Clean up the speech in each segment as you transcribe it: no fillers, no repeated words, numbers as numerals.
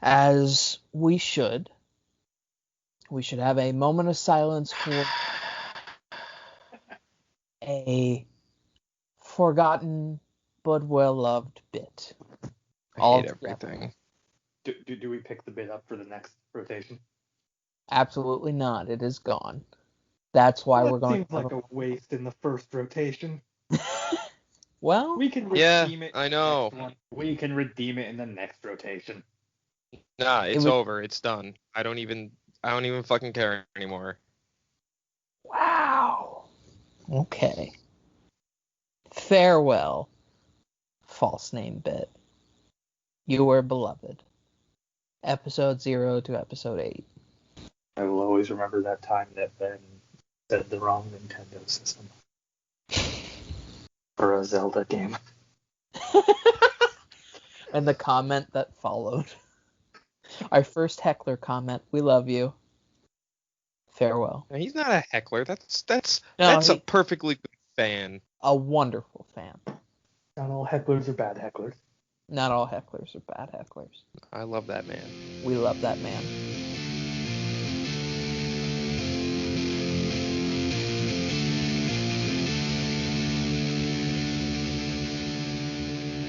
as we should have a moment of silence for a forgotten but well-loved bit. I hate everything. Do we pick the bit up for the next rotation? Absolutely not. It is gone. That's why we're going. Seems like a waste in the first rotation. Well, we can redeem it. I know. Next one. We can redeem it in the next rotation. Nah, it's over. It's done. I don't even fucking care anymore. Wow. Okay. Farewell, false name bit. You were beloved. Episode 0 to episode 8. I will always remember that time that Ben said the wrong Nintendo system for a Zelda game. And the comment that followed. Our first heckler comment. We love you. Farewell. Now, he's not a heckler. That's No, a perfectly good fan. A wonderful fan. Not all hecklers are bad hecklers. Not all hecklers are bad hecklers. I love that man. We love that man.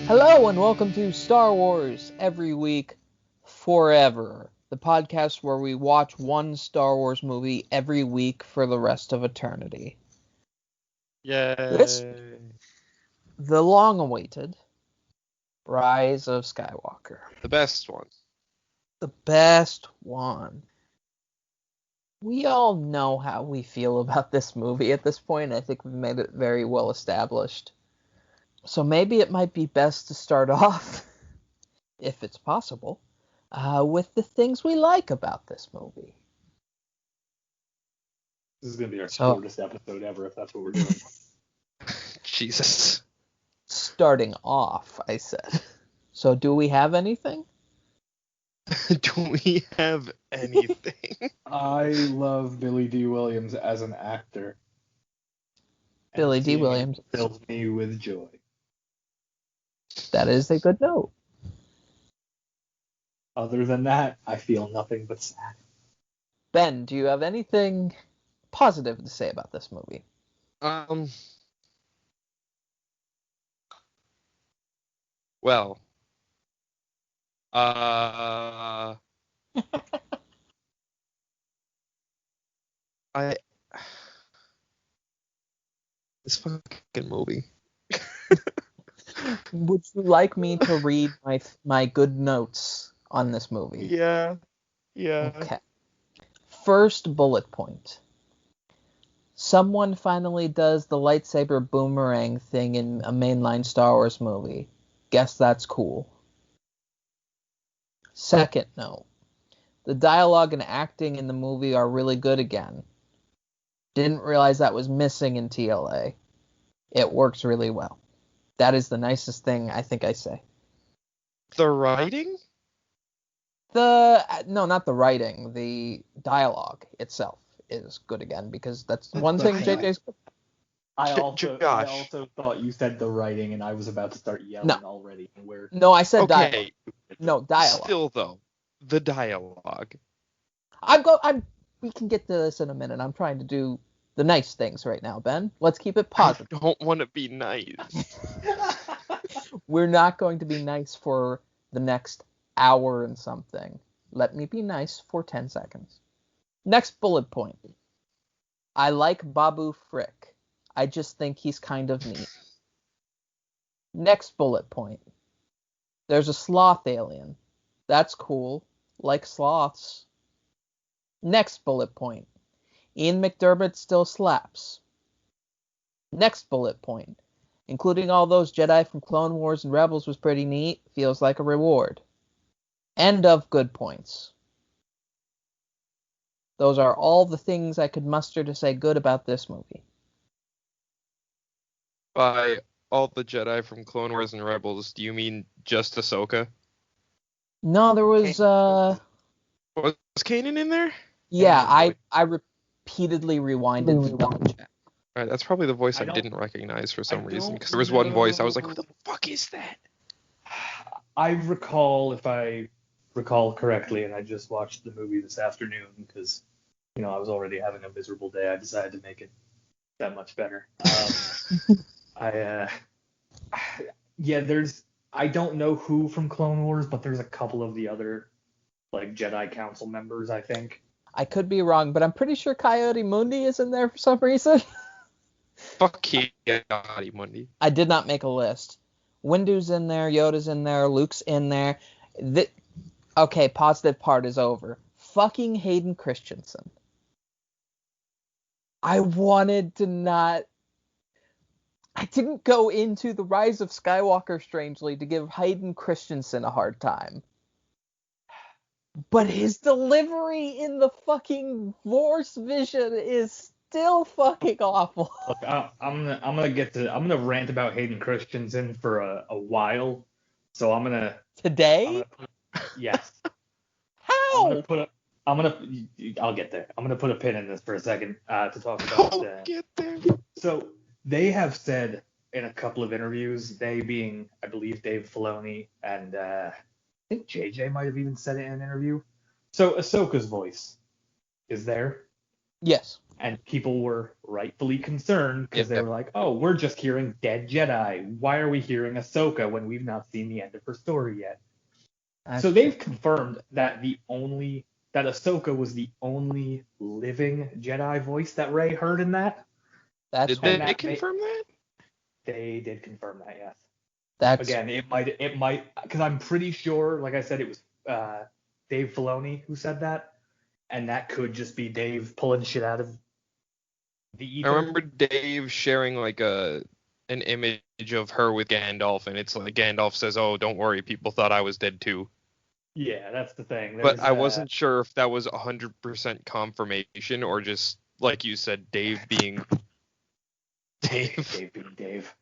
Hello and welcome to Star Wars Every Week Forever, the podcast where we watch one Star Wars movie every week for the rest of eternity. Yay! The long-awaited Rise of Skywalker. The best one. The best one. We all know how we feel about this movie at this point. I think we've made it very well established. So maybe it might be best to start off, if it's possible, with the things we like about this movie. This is going to be our shortest episode ever if that's what we're doing. Jesus. Starting off, I said. So do we have anything? Do we have anything? I love Billy D. Williams as an actor. Billy D. Williams fills me with joy. That is a good note. Other than that, I feel nothing but sad. Ben, do you have anything positive to say about this movie? Well, this fucking movie. Would you like me to read my good notes on this movie? Yeah. Okay. First bullet point. Someone finally does the lightsaber boomerang thing in a mainline Star Wars movie. Guess that's cool. Second note. The dialogue and acting in the movie are really good again. Didn't realize that was missing in TLA. It works really well. That is the nicest thing I think I say. The writing? No, not the writing. The dialogue itself is good again because that's one thing JJ's. I also thought you said the writing, and I was about to start yelling already. No, I said okay. dialogue. No, dialogue. Still, though, the dialogue. We can get to this in a minute. I'm trying to do the nice things right now, Ben. Let's keep it positive. I don't want to be nice. We're not going to be nice for the next hour and something. Let me be nice for 10 seconds. Next bullet point. I like Babu Frick. I just think he's kind of neat. Next bullet point. There's a sloth alien. That's cool. Like sloths. Next bullet point. Ian McDiarmid still slaps. Next bullet point. Including all those Jedi from Clone Wars and Rebels was pretty neat. Feels like a reward. End of good points. Those are all the things I could muster to say good about this movie. By all the Jedi from Clone Wars and Rebels, do you mean just Ahsoka? No, there was Was Kanan in there? Yeah, I repeatedly rewinded to double check. Alright, that's probably the voice I didn't recognize for some reason, because there was one voice I was like, who the fuck is that? I recall, if I recall correctly, and I just watched the movie this afternoon because, I was already having a miserable day. I decided to make it that much better. I don't know who from Clone Wars, but there's a couple of the other like Jedi Council members, I think. I could be wrong, but I'm pretty sure Coyote Mundi is in there for some reason. Fuck Coyote Mundi. I did not make a list. Windu's in there, Yoda's in there, Luke's in there. Okay, positive part is over. Fucking Hayden Christensen. I wanted to not... I didn't go into The Rise of Skywalker, strangely, to give Hayden Christensen a hard time. But his delivery in the fucking Force vision is still fucking awful. Look, I'm gonna rant about Hayden Christensen for a while. So I'm gonna Today? Yes. How? I'll get there. I'm gonna put a pin in this for a second to talk about. I'll get there. So they have said in a couple of interviews, they being, I believe, Dave Filoni and I think JJ might have even said it in an interview. So Ahsoka's voice is there. Yes. And people were rightfully concerned because they were like, oh, we're just hearing dead Jedi. Why are we hearing Ahsoka when we've not seen the end of her story yet? So they've confirmed that that Ahsoka was the only living Jedi voice that Rey heard in that. Did they confirm that? They did confirm that, yes. Again, it might, because I'm pretty sure, like I said, it was Dave Filoni who said that, and that could just be Dave pulling shit out of the ether. I remember Dave sharing like an image of her with Gandalf, and it's like Gandalf says, "Oh, don't worry, people thought I was dead too." Yeah, that's the thing. But I wasn't sure if that was 100% confirmation or just, like you said, Dave being Dave. Dave being Dave.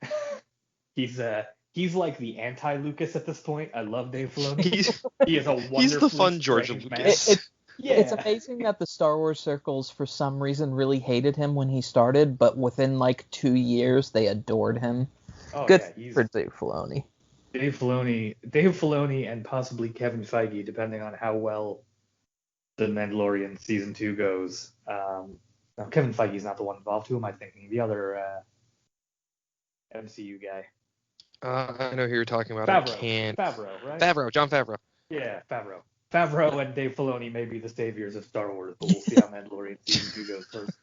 He's like the anti-Lucas at this point. I love Dave Filoni. He is a wonderful. He's the fun George Lucas. It's amazing that the Star Wars circles, for some reason, really hated him when he started, but within like 2 years, they adored him. Oh, Good for Dave Filoni. Dave Filoni, and possibly Kevin Feige, depending on how well The Mandalorian season 2 goes. Now, Kevin Feige's not the one involved. Who am I thinking? The other MCU guy. I know who you're talking about. Favreau, right? Jon Favreau. Yeah, Favreau. Favreau and Dave Filoni may be the saviors of Star Wars, but we'll see how Mandalorian season 2 goes first.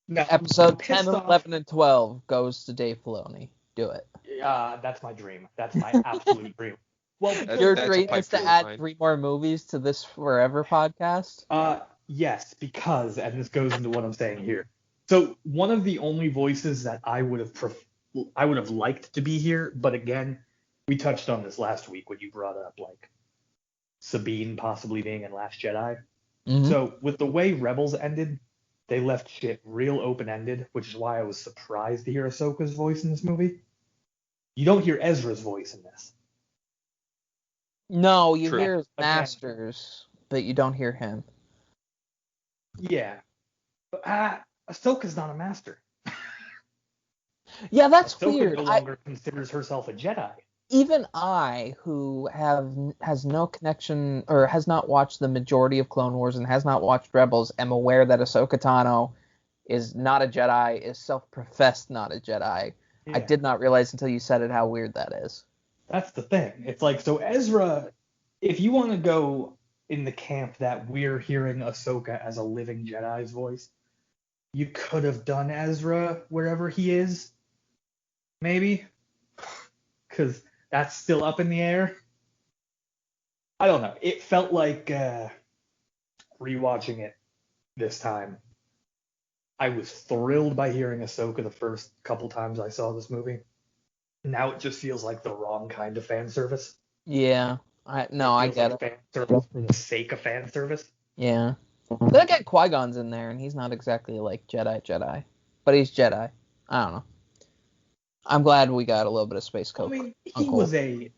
Now, Episode 10, 11, and 12 goes to Dave Filoni. Do it. That's my dream. That's my absolute dream. Well, your dream is to add 3 more movies to this Forever podcast? Yes, because, and this goes into what I'm saying here. So one of the only voices that I would have liked to be here, but again, we touched on this last week when you brought up like Sabine possibly being in Last Jedi. Mm-hmm. So with the way Rebels ended, they left shit real open-ended, which is why I was surprised to hear Ahsoka's voice in this movie. You don't hear Ezra's voice in this. No, you hear his masters, but you don't hear him. Yeah. But Ahsoka's not a master. Yeah, that's Ahsoka weird. no longer considers herself a Jedi. Even I, who has no connection or has not watched the majority of Clone Wars and has not watched Rebels, am aware that Ahsoka Tano is not a Jedi, is self-professed not a Jedi. Yeah. I did not realize until you said it how weird that is. That's the thing. It's like, so Ezra, if you want to go in the camp that we're hearing Ahsoka as a living Jedi's voice, you could have done Ezra wherever he is, maybe, because that's still up in the air. I don't know. It felt like rewatching it this time, I was thrilled by hearing Ahsoka the first couple times I saw this movie. Now it just feels like the wrong kind of fan service. Yeah. I get it. Fan service for the sake of fan service. Yeah. Then again, Qui-Gon's in there, and he's not exactly like Jedi, but he's Jedi. I don't know. I'm glad we got a little bit of Space Coke. I mean, he was a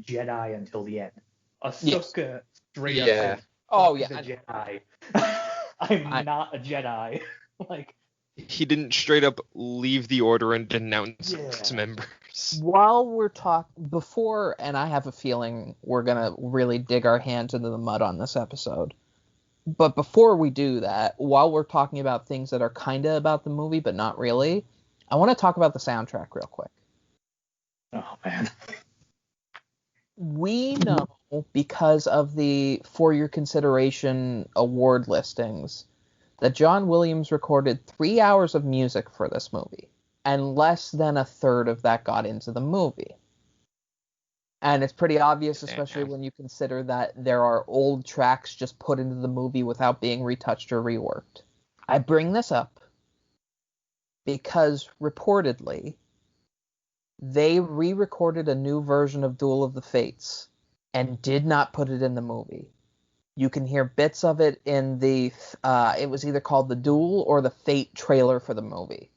Jedi until the end. Ahsoka straight up said, "Oh yeah, a Jedi. I'm not a Jedi." Like, he didn't straight up leave the order and denounce its members. While we're before, and I have a feeling we're gonna really dig our hands into the mud on this episode. But before we do that, while we're talking about things that are kind of about the movie but not really, I want to talk about the soundtrack real quick. Oh man. We know, because of the For Your Consideration award listings, that John Williams recorded 3 hours of music for this movie, and less than a third of that got into the movie. And it's pretty obvious, especially when you consider that there are old tracks just put into the movie without being retouched or reworked. I bring this up because, reportedly, they re-recorded a new version of Duel of the Fates and did not put it in the movie. You can hear bits of it in the, it was either called the Duel or the Fate trailer for the movie.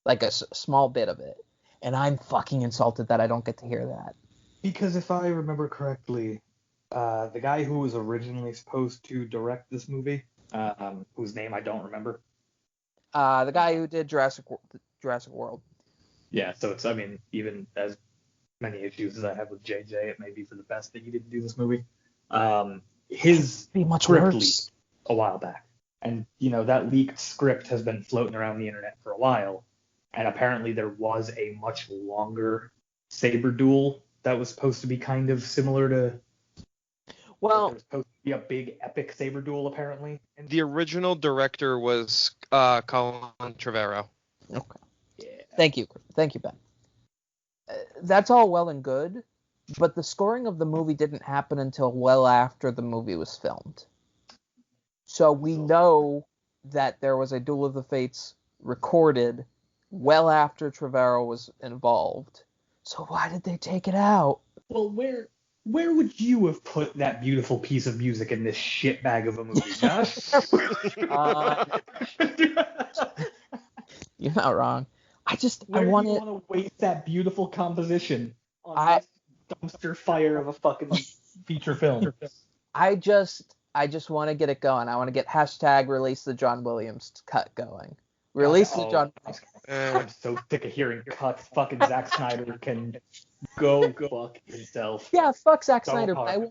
Like a small bit of it. And I'm fucking insulted that I don't get to hear that. Because if I remember correctly, the guy who was originally supposed to direct this movie, whose name I don't remember. The guy who did Jurassic World. Yeah, so it's, I mean, even as many issues as I have with JJ, it may be for the best that he didn't do this movie. His Be much script worse. leaked a while back. And, that leaked script has been floating around the internet for a while. And apparently there was a much longer saber duel that was supposed to be kind of similar to. Well, there was supposed to be a big epic saber duel, apparently. And The original director was Colin Trevorrow. okay. yeah. Thank you, Ben. That's all well and good, but the scoring of the movie didn't happen until well after the movie was filmed. So we know that there was a Duel of the Fates recorded well after Trevorrow was involved. So why did they take it out? Well, where would you have put that beautiful piece of music in this shit bag of a movie, Josh? You're not wrong. I Where want do you want to waste that beautiful composition on this dumpster fire of a fucking feature film? I just want to get it going. I want to get hashtag release the John Williams cut going. Release the John. I'm so sick of hearing cuts. Fucking Zack Snyder can go fuck himself. Yeah, fuck Zack So Snyder. hard.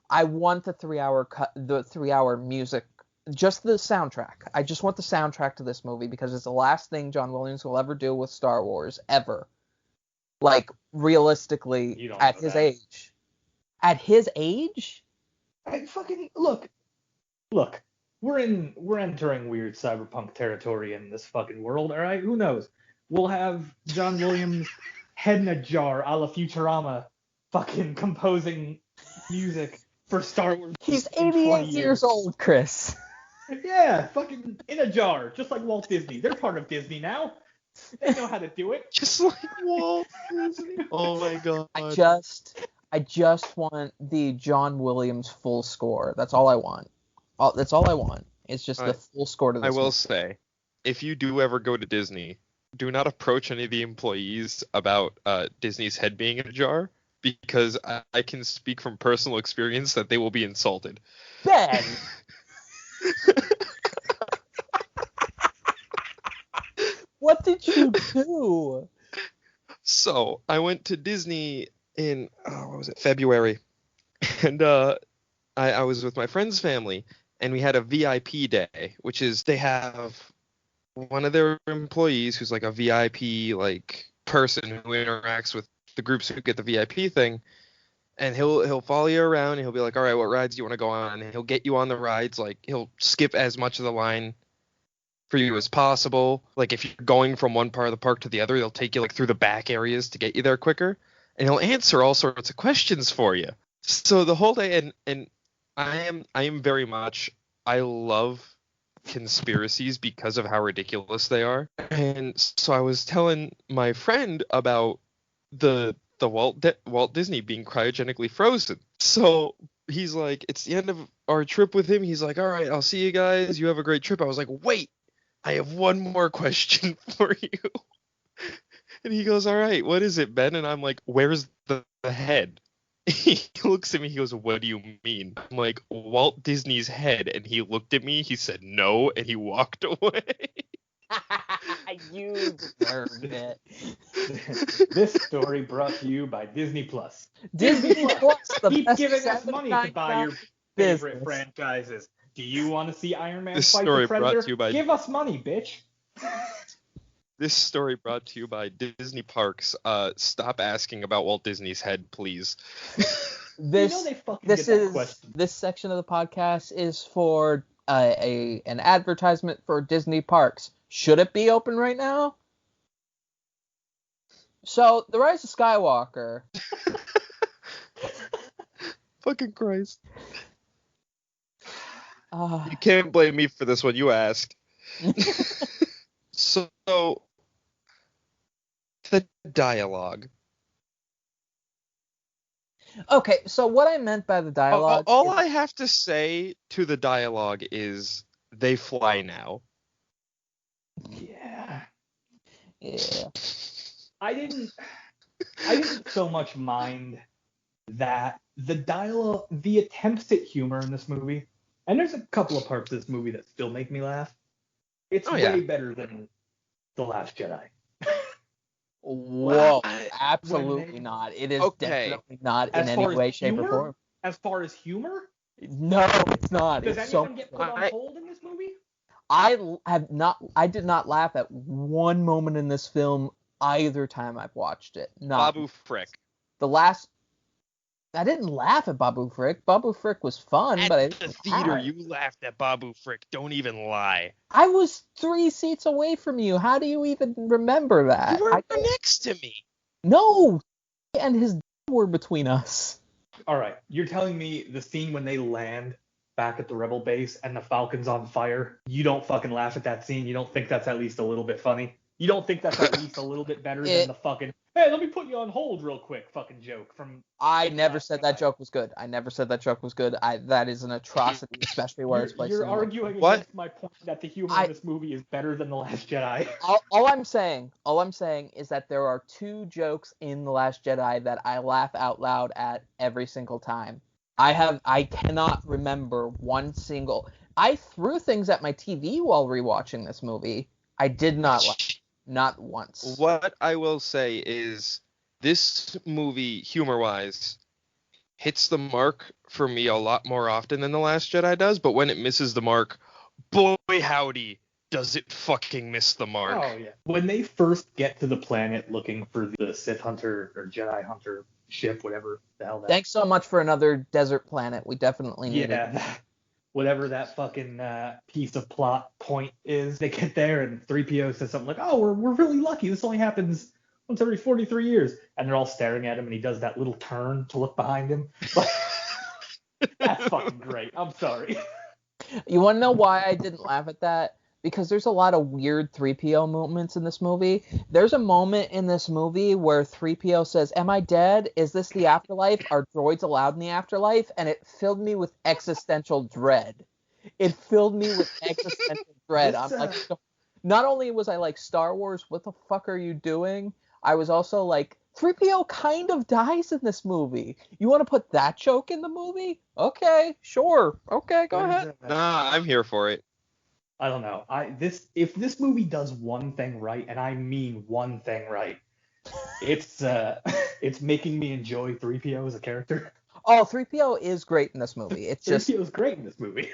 I want the 3 hour cut, the 3 hour music, just the soundtrack. I just want the soundtrack to this movie because it's the last thing John Williams will ever do with Star Wars ever. Like realistically, at his age. At his age? I fucking look. We're entering weird cyberpunk territory in this fucking world, all right? Who knows? We'll have John Williams head in a jar a la Futurama fucking composing music for Star Wars. He's in 88 20 years old, Chris. Yeah, fucking in a jar, just like Walt Disney. They're part of Disney now. They know how to do it. Just like Walt Disney. Oh my god. I just want the John Williams full score. That's all I want. That's all I want. It's just the full score to this I will movie. say, if you do ever go to Disney, do not approach any of the employees about Disney's head being in a jar, because I can speak from personal experience that they will be insulted. Ben! What did you do? So, I went to Disney in, February. And I was with my friend's family, and we had a VIP day, which is they have one of their employees who's like a VIP like person who interacts with the groups who get the VIP thing, and he'll follow you around and he'll be like, all right, what rides do you want to go on? And he'll get you on the rides. Like he'll skip as much of the line for you as possible. Like if you're going from one part of the park to the other, they'll take you like through the back areas to get you there quicker, and he'll answer all sorts of questions for you. So the whole day, and I am very much, I love conspiracies because of how ridiculous they are. And so I was telling my friend about the Walt Disney being cryogenically frozen. So he's like, it's the end of our trip with him. He's like, all right, I'll see you guys. You have a great trip. I was like, wait, I have one more question for you. And he goes, all right, what is it, Ben? And I'm like, where's the head? He looks at me, he goes, what do you mean? I'm like, Walt Disney's head. And he looked at me, he said no, and he walked away. You deserve it. This story brought to you by Disney Plus. Disney Plus, the Keep best giving us money to buy your favorite business. franchises. Do you want to see Iron Man This fight story the brought Predator? to you by- Give us money, bitch. This story brought to you by Disney Parks. Stop asking about Walt Disney's head, please. This they fucking this get that is question. this section of the podcast is for an advertisement for Disney Parks. Should it be open right now? So, The Rise of Skywalker. Fucking Christ. Uh, You can't blame me for this one. You asked. So, the dialogue. okay, so what I meant by the dialogue. All I have to say to the dialogue is they fly now. Yeah. Yeah. I didn't so much mind that the dialogue, the attempts at humor in this movie, and there's a couple of parts of this movie that still make me laugh. It's way better than The Last Jedi. Whoa, I- absolutely when not. It is Okay. definitely not in As any far as way, shape, or humor? form. As far as humor, No, it's not. does It's anyone get put on I- hold in this movie? I did not laugh at one moment in this film either time I've watched it. Not Babu Frick. the last. I didn't laugh at Babu Frick. Babu Frick was fun, but I At the didn't theater, laugh. you laughed at Babu Frick. Don't even lie. I was 3 seats away from you. How do you even remember that? You were next to me. No, and his were between us. All right, you're telling me the scene when they land back at the Rebel base and the Falcon's on fire, you don't fucking laugh at that scene? You don't think that's at least a little bit funny? You don't think that's at least a little bit better than the fucking, hey, let me put you on hold real quick fucking joke from... I never said that joke was good. I never said that joke was good. That is an atrocity, especially where it's placed. You're arguing What? against my point that the humor in this movie is better than The Last Jedi. All I'm saying is that there are 2 jokes in The Last Jedi that I laugh out loud at every single time. I cannot remember one single. I threw things at my TV while rewatching this movie. I did not laugh. Not once. What I will say is this movie, humor-wise, hits the mark for me a lot more often than The Last Jedi does, but when it misses the mark, boy howdy, does it fucking miss the mark. Oh, yeah. When they first get to the planet looking for the Sith Hunter or Jedi Hunter ship, whatever the hell that... Thanks so much for another desert planet. We definitely need it. Yeah, whatever that fucking piece of plot point is, they get there and 3PO says something like, oh, we're really lucky. This only happens once every 43 years. And they're all staring at him and he does that little turn to look behind him. That's fucking great. I'm sorry. You want to know why I didn't laugh at that? Because there's a lot of weird 3PO moments in this movie. There's a moment in this movie where 3PO says, am I dead? Is this the afterlife? Are droids allowed in the afterlife? And it filled me with existential dread. It filled me with existential dread. I'm like, not only was I like, Star Wars, what the fuck are you doing? I was also like, 3PO kind of dies in this movie. You want to put that joke in the movie? Okay, sure. Okay, go ahead. Nah, I'm here for it. I don't know. If this movie does one thing right, and I mean one thing right, it's making me enjoy 3PO as a character. Oh, 3PO is great in this movie. It's just 3PO is great in this movie.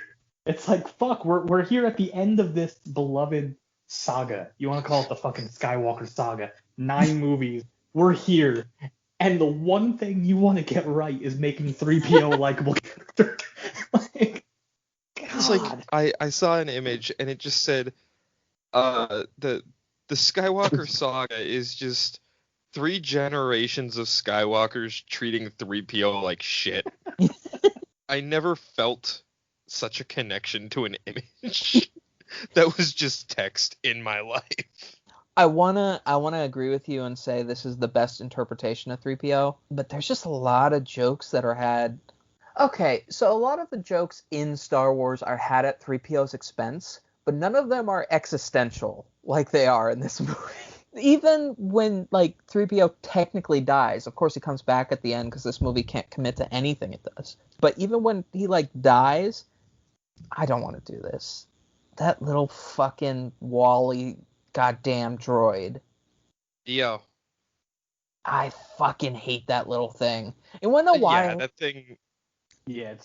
It's like, fuck, we're here at the end of this beloved saga. You want to call it the fucking Skywalker saga? 9 movies. We're here. And the one thing you want to get right is making 3PO a likable character. Like, It's like I saw an image and it just said the Skywalker saga is just 3 generations of Skywalkers treating 3PO like shit. I never felt such a connection to an image that was just text in my life. I wanna agree with you and say this is the best interpretation of 3PO, but there's just a lot of jokes that are had. Okay, so a lot of the jokes in Star Wars are had at 3PO's expense, but none of them are existential like they are in this movie. Even when, like, 3PO technically dies, of course he comes back at the end because this movie can't commit to anything it does. But even when he, like, dies, I don't want to do this. That little fucking Wally goddamn droid. Yo. I fucking hate that little thing. And when a while, Yeah, that thing. Yeah,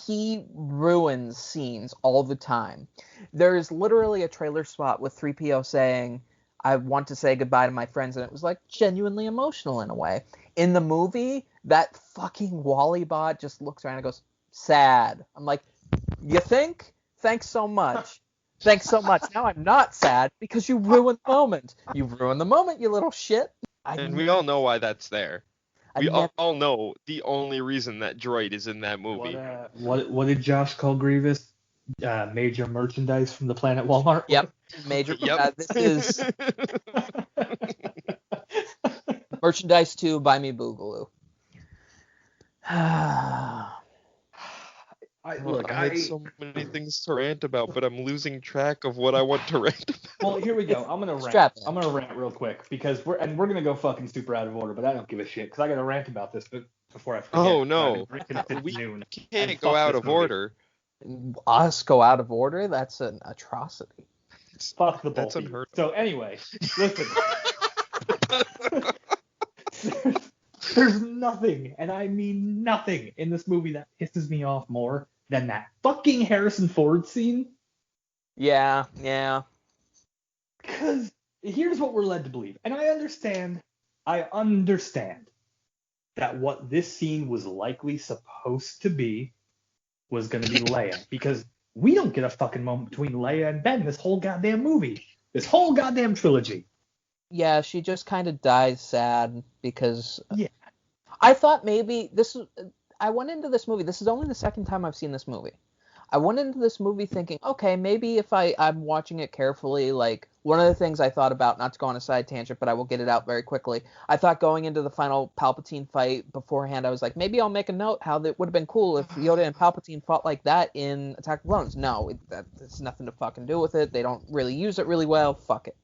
he ruins scenes all the time. There's literally a trailer spot with 3PO saying, I want to say goodbye to my friends, and it was like genuinely emotional in a way. In the movie, that fucking Wally bot just looks around and goes, sad. I'm like, you think? Thanks so much. Thanks so much. Now I'm not sad because you ruined the moment. You ruined the moment, you little shit. And we all know why that's there. We never, all know the only reason that droid is in that movie. What did Josh call Grievous? Major merchandise from the planet Walmart. Yep. Major. Yep. This is merchandise to Buy Me Boogaloo. I had so many things to rant about, but I'm losing track of what I want to rant about. Well, here we go. I'm gonna rant. I'm gonna rant real quick because we're gonna go fucking super out of order, but I don't give a shit because I gotta rant about this before I forget. Oh no, we can't go out of order. Us go out of order? That's an atrocity. Fuck the both. That's unheard of. So anyway, listen. There's nothing, and I mean nothing, in this movie that pisses me off more than that fucking Harrison Ford scene. Yeah. Because here's what we're led to believe, and I understand that what this scene was likely supposed to be was going to be Leia, because we don't get a fucking moment between Leia and Ben this whole goddamn movie, this whole goddamn trilogy. Yeah, she just kind of dies sad because. Yeah. I thought maybe I went into this movie. This is only the second time I've seen this movie. I went into this movie thinking, okay, maybe if I'm watching it carefully, like one of the things I thought about, not to go on a side tangent, but I will get it out very quickly. I thought going into the final Palpatine fight beforehand, I was like, maybe I'll make a note how that would have been cool if Yoda and Palpatine fought like that in Attack of the Clones. No, that has nothing to fucking do with it. They don't really use it really well. Fuck it.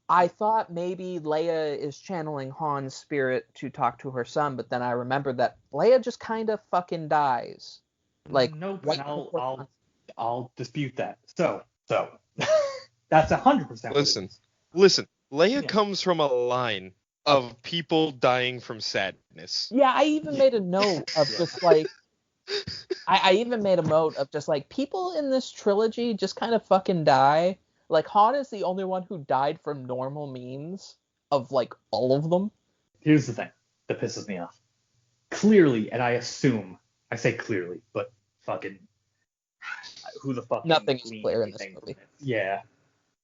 I thought maybe Leia is channeling Han's spirit to talk to her son, but then I remembered that Leia just kind of fucking dies. Like, nope, and I'll dispute that. So that's 100%. Listen. Leia comes from a line of people dying from sadness. Yeah, I even made a note of just like. I even made a note of just like people in this trilogy just kind of fucking die. Like, Han is the only one who died from normal means of, like, all of them. Here's the thing that pisses me off. Clearly, and I say clearly, but fucking, who the fuck? Nothing is clear in this movie. Yeah.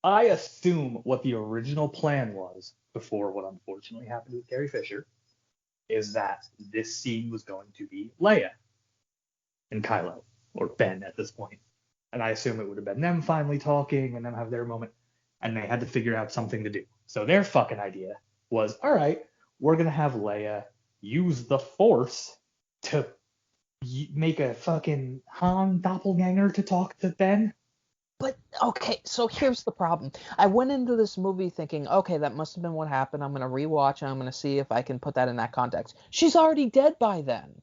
I assume what the original plan was, before what unfortunately happened with Carrie Fisher, is that this scene was going to be Leia and Kylo, or Ben at this point. And I assume it would have been them finally talking and them have their moment. And they had to figure out something to do. So their fucking idea was, all right, we're going to have Leia use the Force to make a fucking Han doppelganger to talk to Ben. But, okay, so here's the problem. I went into this movie thinking, okay, that must have been what happened. I'm going to rewatch and I'm going to see if I can put that in that context. She's already dead by then.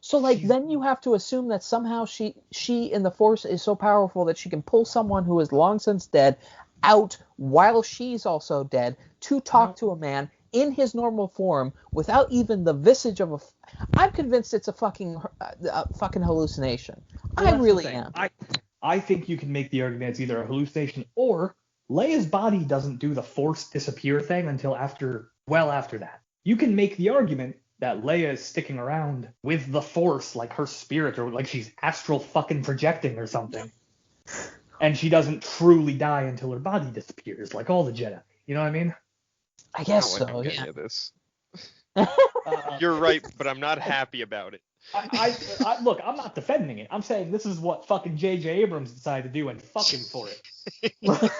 So, like, then you have to assume that somehow she in the Force is so powerful that she can pull someone who is long since dead out while she's also dead to talk to a man in his normal form without even the visage of a. I'm convinced it's a fucking hallucination. Well, I really am. I think you can make the argument it's either a hallucination or Leia's body doesn't do the Force disappear thing until after that. You can make the argument that Leia is sticking around with the Force, like her spirit, or like she's astral fucking projecting or something. And she doesn't truly die until her body disappears, like all the Jedi. You know what I mean? I guess so, yeah. This. You're right, but I'm not happy about it. Look, I'm not defending it. I'm saying this is what fucking J.J. Abrams decided to do, and fuck him for it.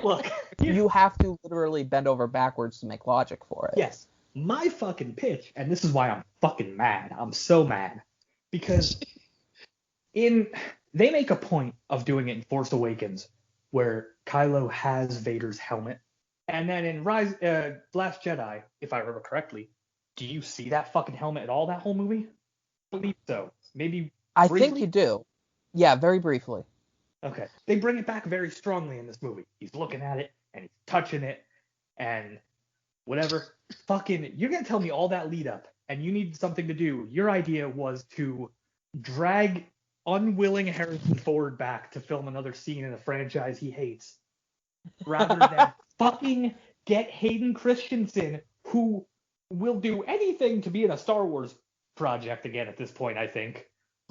Look. You have to literally bend over backwards to make logic for it. Yes. My fucking pitch, and this is why I'm fucking mad. I'm so mad. Because they make a point of doing it in Force Awakens, where Kylo has Vader's helmet. And then in Last Jedi, if I remember correctly, do you see that fucking helmet at all, that whole movie? I believe so. Maybe I briefly? think you do. Yeah, very briefly. Okay. They bring it back very strongly in this movie. He's looking at it and he's touching it and whatever. Fucking, you're gonna tell me all that lead up and you need something to do. Your idea was to drag unwilling Harrison Ford back to film another scene in a franchise he hates, rather than fucking get Hayden Christensen, who will do anything to be in a Star Wars project again at this point, I think.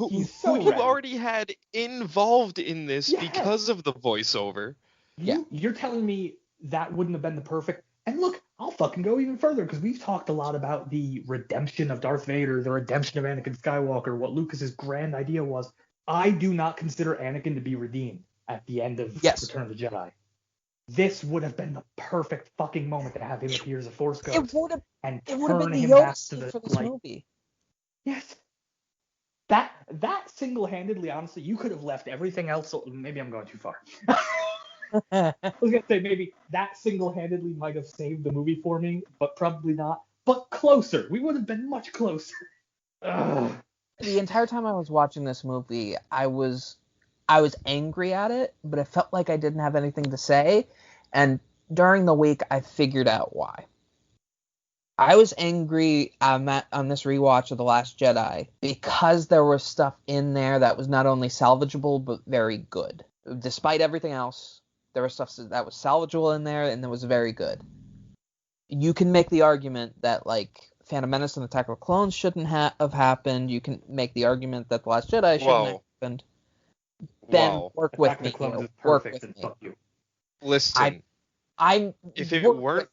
He's so who you ready. already had involved in this Yeah. because of the voiceover. You're telling me that wouldn't have been the perfect. And look, I'll fucking go even further because we've talked a lot about the redemption of Darth Vader, the redemption of Anakin Skywalker, what Lucas's grand idea was. I do not consider Anakin to be redeemed at the end of Yes. Return of the Jedi. This would have been the perfect fucking moment to have him appear as a Force ghost It would have and been turn the him Yoda back to scene the for this light. movie. Yes. That single-handedly, honestly, you could have left everything else. Maybe I'm going too far. I was gonna say maybe that single-handedly might have saved the movie for me, but probably not. But closer. We would have been much closer. Ugh. The entire time I was watching this movie, I was angry at it, but it felt like I didn't have anything to say. And during the week, I figured out why. I was angry on this rewatch of The Last Jedi because there was stuff in there that was not only salvageable but very good. Despite everything else, there was stuff that was salvageable in there and that was very good. You can make the argument that like Phantom Menace and Attack of the Clones shouldn't have happened. You can make the argument that The Last Jedi shouldn't have happened. Ben, Whoa. work with Attack me of the Clones here. is Work perfect, with and me. fuck you. Listen, I'm if it work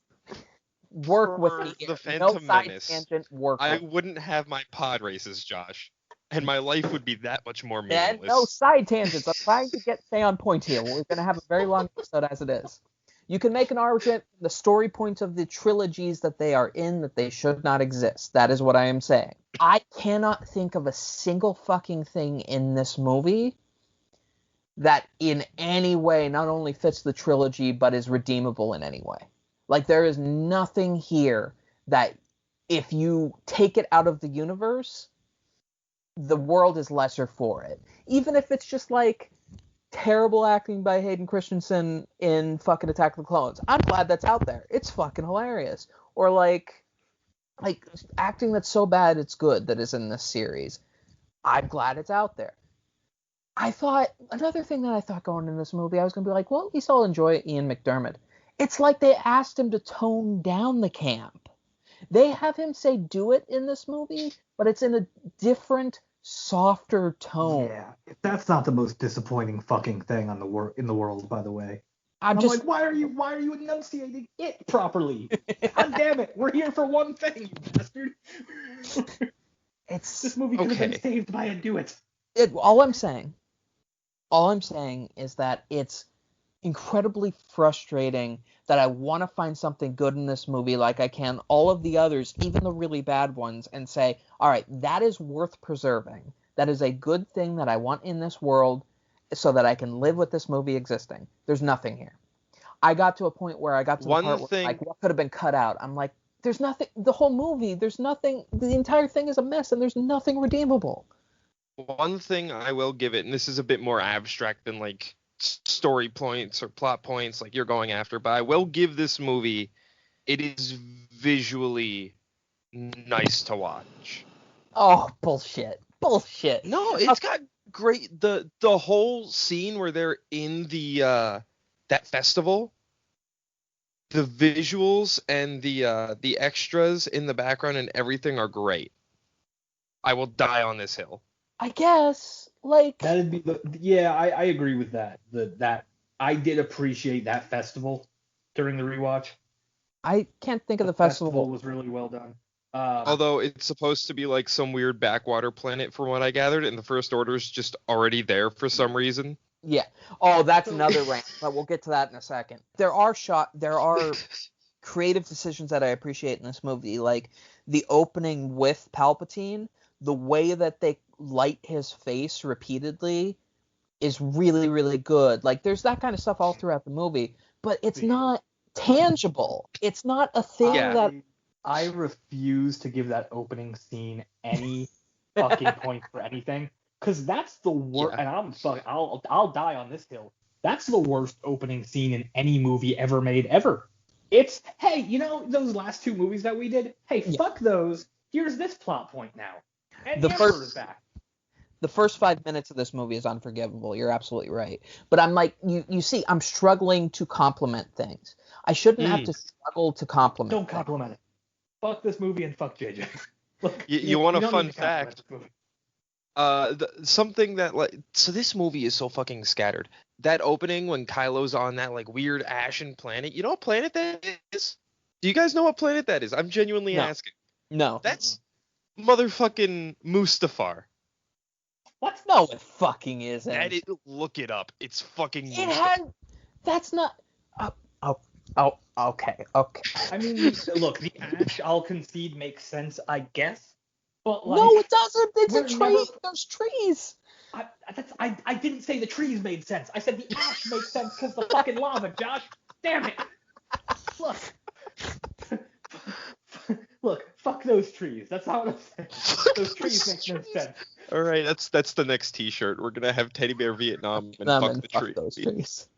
weren't work with for me here. the Phantom No side Menace, tangent. Work I with me. wouldn't have my pod races, Josh, and my life would be that much more And meaningless. no side tangents. I'm trying to stay on point here. We're going to have a very long episode as it is. You can make an argument the story points of the trilogies that they are in that they should not exist. That is what I am saying. I cannot think of a single fucking thing in this movie that in any way not only fits the trilogy but is redeemable in any way. Like there is nothing here that if you take it out of the universe, the world is lesser for it. Even if it's just like terrible acting by Hayden Christensen in fucking Attack of the Clones. I'm glad that's out there. It's fucking hilarious. Or like acting that's so bad it's good that is in this series. I'm glad it's out there. I thought another thing that I thought going in this movie, I was gonna be like, well, at least I'll enjoy Ian McDermott. It's like they asked him to tone down the camp. They have him say do it in this movie, but it's in a different, softer tone. Yeah, that's not the most disappointing fucking thing on in the world, by the way. I'm like, why are you enunciating it properly? God damn it, we're here for one thing, you bastard. This movie could have been saved by a do it. All I'm saying is that it's incredibly frustrating that I want to find something good in this movie like I can all of the others, even the really bad ones, and say, all right, that is worth preserving. That is a good thing that I want in this world so that I can live with this movie existing. There's nothing here. I got to a point where I got to the part where like what could have been cut out. I'm like, there's nothing. The whole movie, there's nothing. The entire thing is a mess, and there's nothing redeemable. One thing I will give it, and this is a bit more abstract than like story points or plot points like you're going after, but I will give this movie, it is visually nice to watch. Oh, bullshit. No, it's got great, the whole scene where they're in the that festival, the visuals and the extras in the background and everything are great. I will die on this hill. I guess, like... That'd be I agree with that. That I did appreciate that festival during the rewatch. I can't think of the festival. Festival was really well done. Although it's supposed to be like some weird backwater planet from what I gathered, and the First Order's just already there for some reason. Yeah. Oh, that's another rant, but we'll get to that in a second. There are creative decisions that I appreciate in this movie, like the opening with Palpatine. The way that they light his face repeatedly is really, really good. Like, there's that kind of stuff all throughout the movie, but it's not tangible. It's not a thing that... I refuse to give that opening scene any fucking point for anything. Because that's the worst, Yeah. and I'll die on this hill. That's the worst opening scene in any movie ever made ever. It's, hey, you know those last two movies that we did? Hey, Yeah. fuck those. Here's this plot point now. And The the Emperor's first- back. The first 5 minutes of this movie is unforgivable. You're absolutely right. But I'm like, you see, I'm struggling to compliment things. I shouldn't have to struggle to compliment. Don't compliment it. Fuck this movie and fuck JJ. Look, You want a don't fun need to compliment fact? this movie. Something that so this movie is so fucking scattered. That opening when Kylo's on that like weird ashen planet. You know what planet that is? Do you guys know what planet that is? I'm genuinely No. asking. No. That's motherfucking Mustafar. What? No, it fucking isn't. Look it up. It's fucking It Mustafar. had. That's not. Okay. I mean, look, the ash, I'll concede, makes sense, I guess. But like, No, it doesn't. It's a we're tree. never- There's trees. I didn't say the trees made sense. I said the ash makes sense because the fucking lava, Josh. Damn it. Look. Look, fuck those trees. That's not what I'm saying. Those trees make no sense. All right, that's the next T-shirt. We're gonna have Teddy Bear Vietnam and No, fuck man, the fuck tree. those trees.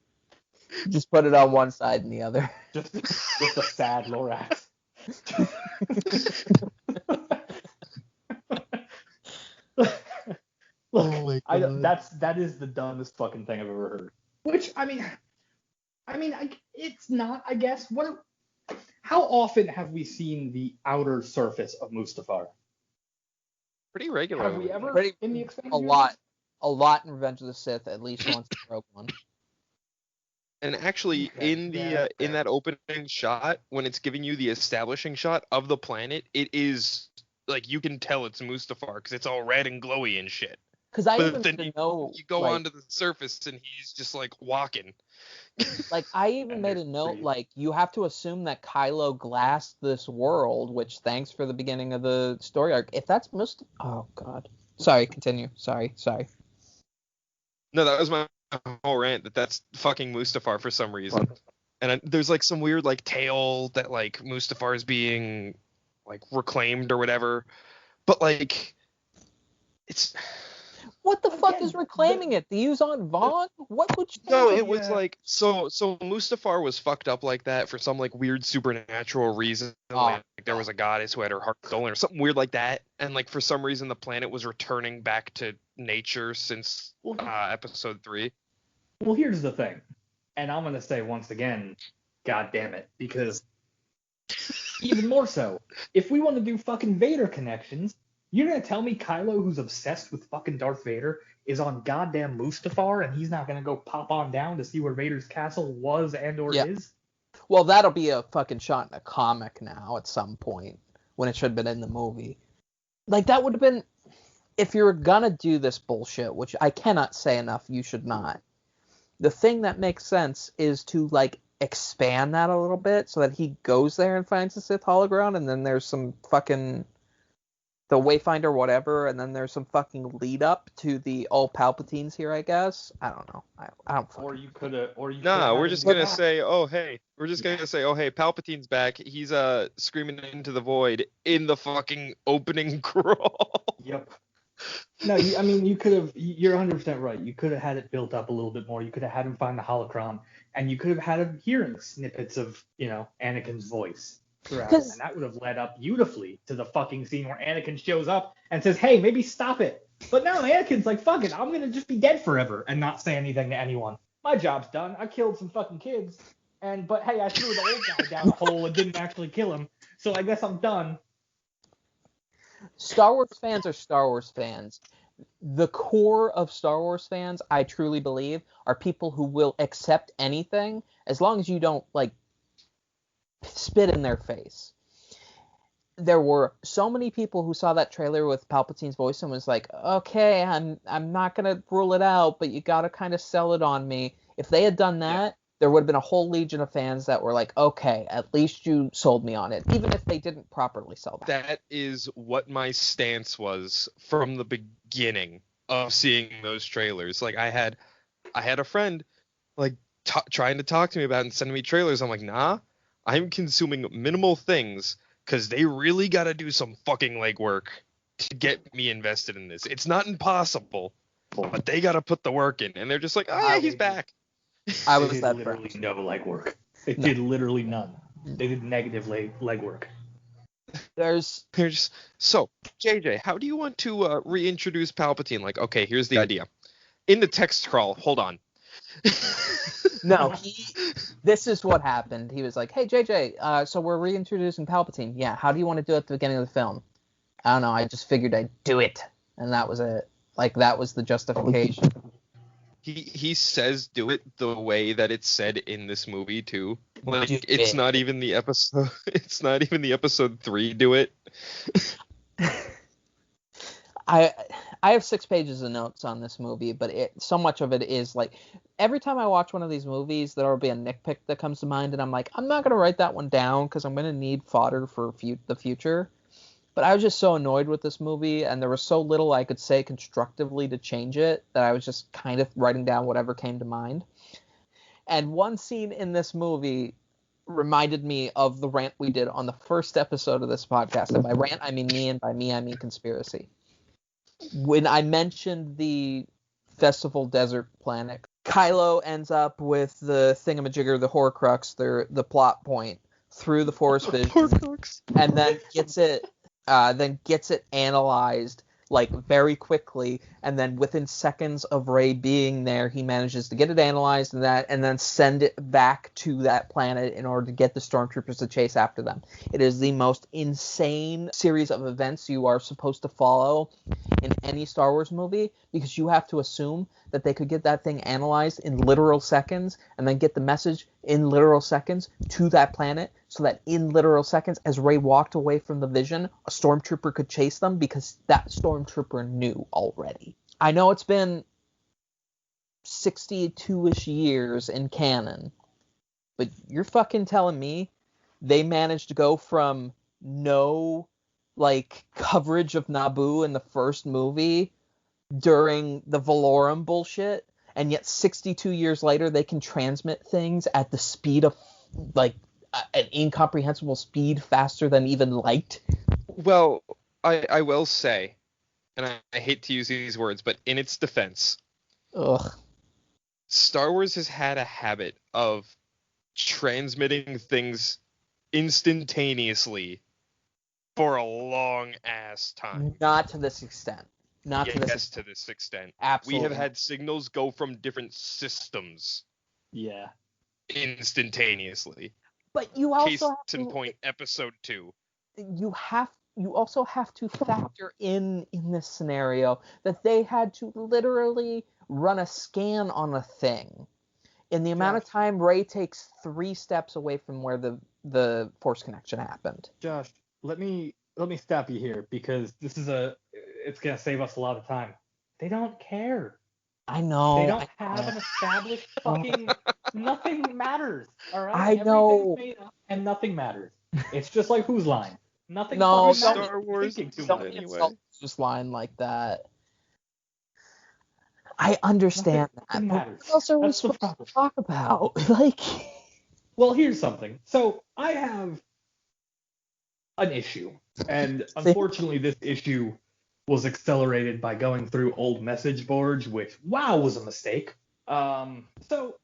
Just put it on one side and the other. Just a sad Lorax. Look, that is the dumbest fucking thing I've ever heard. Which I mean, it's not. I guess how often have we seen the outer surface of Mustafar? Pretty regularly. Have we ever Pretty- in the expanded A universe? lot in Revenge of the Sith, at least once in Rogue One. And actually, Okay, in the yeah, in that opening shot, when it's giving you the establishing shot of the planet, it is like you can tell it's Mustafar because it's all red and glowy and shit. Because I But even then made a note. You go like, onto the surface and he's just like walking. Like I even And made a there's note. trees. Like you have to assume that Kylo glassed this world, which thanks for the beginning of the story arc. If that's oh god. Sorry, continue. Sorry. No, that was my whole rant. That's fucking Mustafar for some reason. And there's like some weird like tale that like Mustafar is being like reclaimed or whatever. But like, it's What the fuck Again, is reclaiming it? The use on Vaughn? What would you no, Yeah. it was like so Mustafar was fucked up like that for some like weird supernatural reason. Like there was a goddess who had her heart stolen or something weird like that, and like for some reason the planet was returning back to nature since episode 3. Well, here's the thing, and I'm gonna say once again, God damn it, because even more so, if we want to do fucking Vader connections, you're gonna tell me Kylo, who's obsessed with fucking Darth Vader, is on goddamn Mustafar, and he's not gonna go pop on down to see where Vader's castle was and/or Yeah. is? Well, that'll be a fucking shot in a comic now at some point when it should have been in the movie. Like that would have been if you're gonna do this bullshit, which I cannot say enough, you should not. The thing that makes sense is to like expand that a little bit so that he goes there and finds the Sith hologram, and then there's some fucking the Wayfinder whatever, and then there's some fucking lead up to the Palpatine's here, I guess. I don't know. I don't fucking... Or you could have, Nah, we're just gonna say, oh hey, Palpatine's back. He's screaming into the void in the fucking opening crawl. Yep. No, you could have. You're 100% right. You could have had it built up a little bit more. You could have had him find the holocron, and you could have had him hearing snippets of, Anakin's voice throughout, and that would have led up beautifully to the fucking scene where Anakin shows up and says, "Hey, maybe stop it." But no, Anakin's like, "Fuck it, I'm gonna just be dead forever and not say anything to anyone. My job's done. I killed some fucking kids, but hey, I threw the old guy down a hole and didn't actually kill him, so I guess I'm done." Star Wars fans are Star Wars fans. The core of Star Wars fans, I truly believe, are people who will accept anything as long as you don't like spit in their face. There were so many people who saw that trailer with Palpatine's voice and was like, "Okay, I'm not gonna rule it out, but you gotta kind of sell it on me." If they had done that, there would have been a whole legion of fans that were like, "Okay, at least you sold me on it," even if they didn't properly sell that. That is what my stance was from the beginning of seeing those trailers. Like I had a friend like trying to talk to me about it and sending me trailers. I'm like, nah, I'm consuming minimal things because they really got to do some fucking legwork to get me invested in this. It's not impossible, but they got to put the work in. And they're just like, oh, yeah, he's back. I They was did that literally friend. no legwork. They No. did literally none. They did negative legwork. There's So, JJ, how do you want to reintroduce Palpatine? Like, okay, here's the idea. In the text crawl, hold on. no. This is what happened. He was like, "Hey JJ, so we're reintroducing Palpatine. Yeah, how do you want to do it at the beginning of the film?" I don't know. I just figured I'd do it, and that was it. Like that was the justification. He says do it the way that it's said in this movie too. Like Do it's it. not even the episode. It's not even the episode 3. Do it. I have 6 pages of notes on this movie, but so much of it is like every time I watch one of these movies, there will be a nitpick that comes to mind, and I'm like, I'm not gonna write that one down because I'm gonna need fodder for the future. But I was just so annoyed with this movie, and there was so little I could say constructively to change it that I was just kind of writing down whatever came to mind. And one scene in this movie reminded me of the rant we did on the first episode of this podcast. And by rant, I mean me, and by me, I mean conspiracy. When I mentioned the festival desert planet, Kylo ends up with the thingamajigger, the Horcrux, the plot point, through the Force vision, Horcrux. and then gets it analyzed like very quickly, and then within seconds of Rey being there, he manages to get it analyzed and then send it back to that planet in order to get the stormtroopers to chase after them. It is the most insane series of events you are supposed to follow in any Star Wars movie, because you have to assume that they could get that thing analyzed in literal seconds and then get the message in literal seconds to that planet, so that in literal seconds, as Rey walked away from the vision, a stormtrooper could chase them because that stormtrooper knew already. I know it's been 62-ish years in canon, but you're fucking telling me they managed to go from no like coverage of Naboo in the first movie during the Valorum bullshit, and yet 62 years later they can transmit things at the speed of like an incomprehensible speed, faster than even light. Well, I will say, and I hate to use these words, but in its defense, Ugh. Star Wars has had a habit of transmitting things instantaneously for a long ass time. Not to this extent. Yes, to this extent. Absolutely. We have had signals go from different systems Yeah. instantaneously. But you also Case have in to, point, episode 2. you also have to factor in this scenario that they had to literally run a scan on a thing. In the amount of time Rey takes 3 steps away from where the Force connection happened. Josh, let me stop you here, because it's gonna save us a lot of time. They don't care. I know. They don't have an established fucking. Nothing matters. All right. I know. Everything's made up and nothing matters. It's just like Whose Line. Nothing. No, fucking matters. Star Wars Thinking too Don't much. anyway. just line like that. I understand Nothing that. matters. But what else are we That's the supposed problem. to talk about? Like, Well, here's something. So I have an issue, and unfortunately, this issue was accelerated by going through old message boards, which was a mistake. So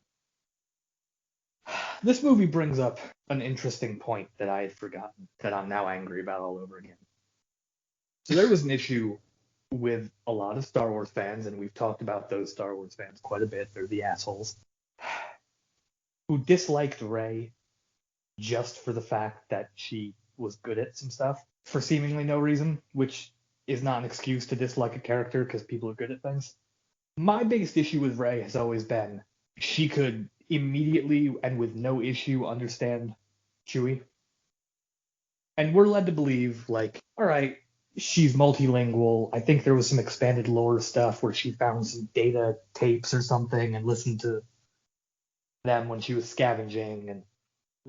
this movie brings up an interesting point that I had forgotten, that I'm now angry about all over again. So there was an issue with a lot of Star Wars fans, and we've talked about those Star Wars fans quite a bit. They're the assholes who disliked Rey just for the fact that she was good at some stuff for seemingly no reason, which is not an excuse to dislike a character because people are good at things. My biggest issue with Rey has always been she could immediately and with no issue understand Chewie. And we're led to believe, like, all right, she's multilingual. I think there was some expanded lore stuff where she found some data tapes or something and listened to them when she was scavenging. And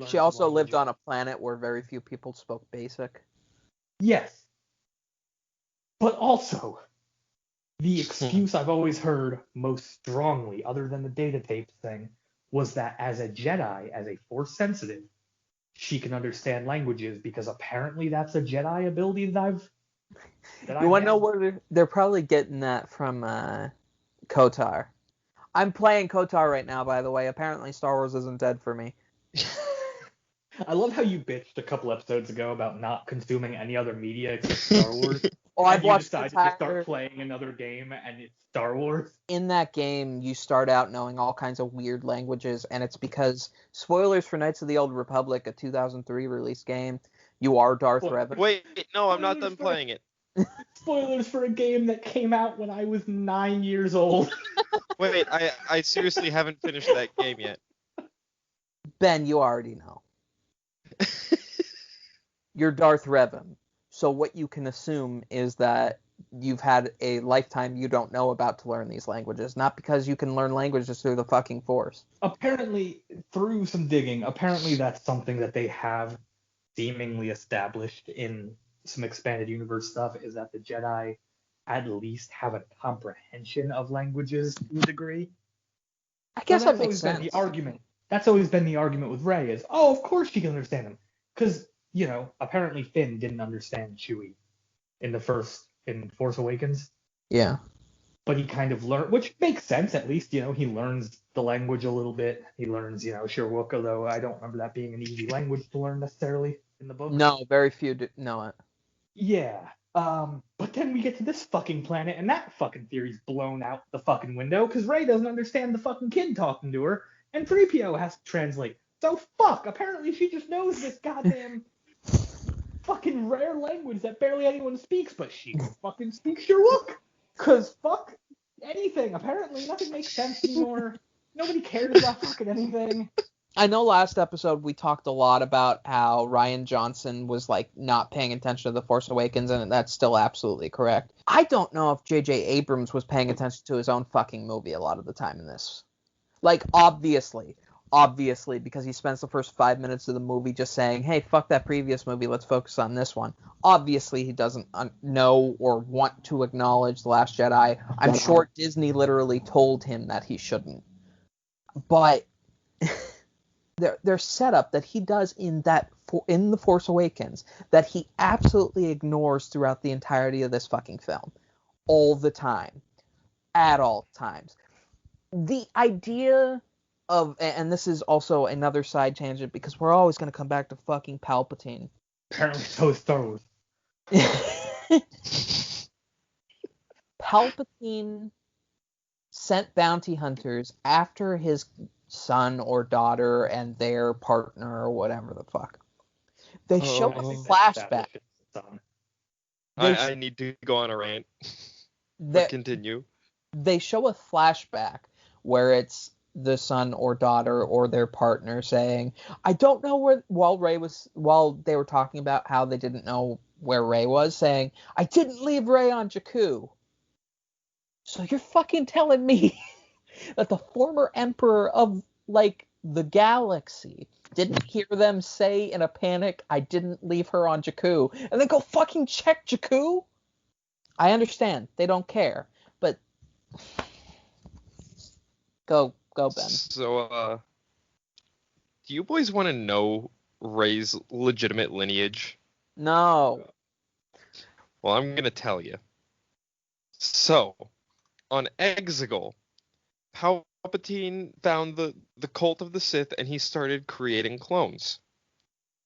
she also lived on a planet where very few people spoke Basic. Yes. But also, the excuse I've always heard most strongly, other than the data tapes thing, was that as a Jedi, as a Force sensitive, she can understand languages because apparently that's a Jedi ability that I've You want to know where they're probably getting that from KOTOR. I'm playing KOTOR right now, by the way. Apparently Star Wars isn't dead for me. I love how you bitched a couple episodes ago about not consuming any other media except Star Wars. Oh, I've and you watched decided to start playing another game, and it's Star Wars. In that game, you start out knowing all kinds of weird languages, and it's because, spoilers for Knights of the Old Republic, a 2003 release game, you are Darth Revan. Wait, no, I'm not done playing it. Spoilers for a game that came out when I was 9 years old. Wait, I seriously haven't finished that game yet. Ben, you already know. You're Darth Revan. So what you can assume is that you've had a lifetime you don't know about to learn these languages, not because you can learn languages through the fucking Force. Apparently, through some digging, that's something that they have seemingly established in some expanded universe stuff, is that the Jedi at least have a comprehension of languages to a degree. I guess that makes sense. The argument. That's always been the argument with Rey is, oh, of course she can understand them. Because, apparently Finn didn't understand Chewie in Force Awakens. Yeah. But he kind of learned, which makes sense at least, he learns the language a little bit. He learns, Sherwook, although I don't remember that being an easy language to learn necessarily in the book. No, very few know it. Yeah. But then we get to this fucking planet, and that fucking theory's blown out the fucking window, because Rey doesn't understand the fucking kid talking to her, and 3PO has to translate. So fuck, apparently she just knows this goddamn fucking rare language that barely anyone speaks, but she can fucking speak Sherwook. Cause fuck anything. Apparently nothing makes sense anymore. Nobody cares about fucking anything. I know last episode we talked a lot about how Rian Johnson was not paying attention to The Force Awakens, and that's still absolutely correct. I don't know if J.J. Abrams was paying attention to his own fucking movie a lot of the time in this. Obviously, because he spends the first 5 minutes of the movie just saying, hey, fuck that previous movie, let's focus on this one. Obviously, he doesn't know or want to acknowledge The Last Jedi. I'm sure Disney literally told him that he shouldn't. But there's setup that he does in The Force Awakens that he absolutely ignores throughout the entirety of this fucking film. All the time. At all times. The idea of, and this is also another side tangent because we're always going to come back to fucking Palpatine. Apparently so is Star Wars. Palpatine sent bounty hunters after his son or daughter and their partner or whatever the fuck. They show a flashback. I need to go on a rant. But continue. They show a flashback where it's the son or daughter or their partner saying, I don't know where, while they were talking about how they didn't know where Rey was, saying, I didn't leave Rey on Jakku. So you're fucking telling me that the former emperor of, the galaxy didn't hear them say in a panic, I didn't leave her on Jakku, and then go fucking check Jakku? I understand. They don't care. But Go, Ben. So, do you boys want to know Rey's legitimate lineage? No. Well, I'm going to tell you. So, on Exegol, Palpatine found the cult of the Sith, and he started creating clones.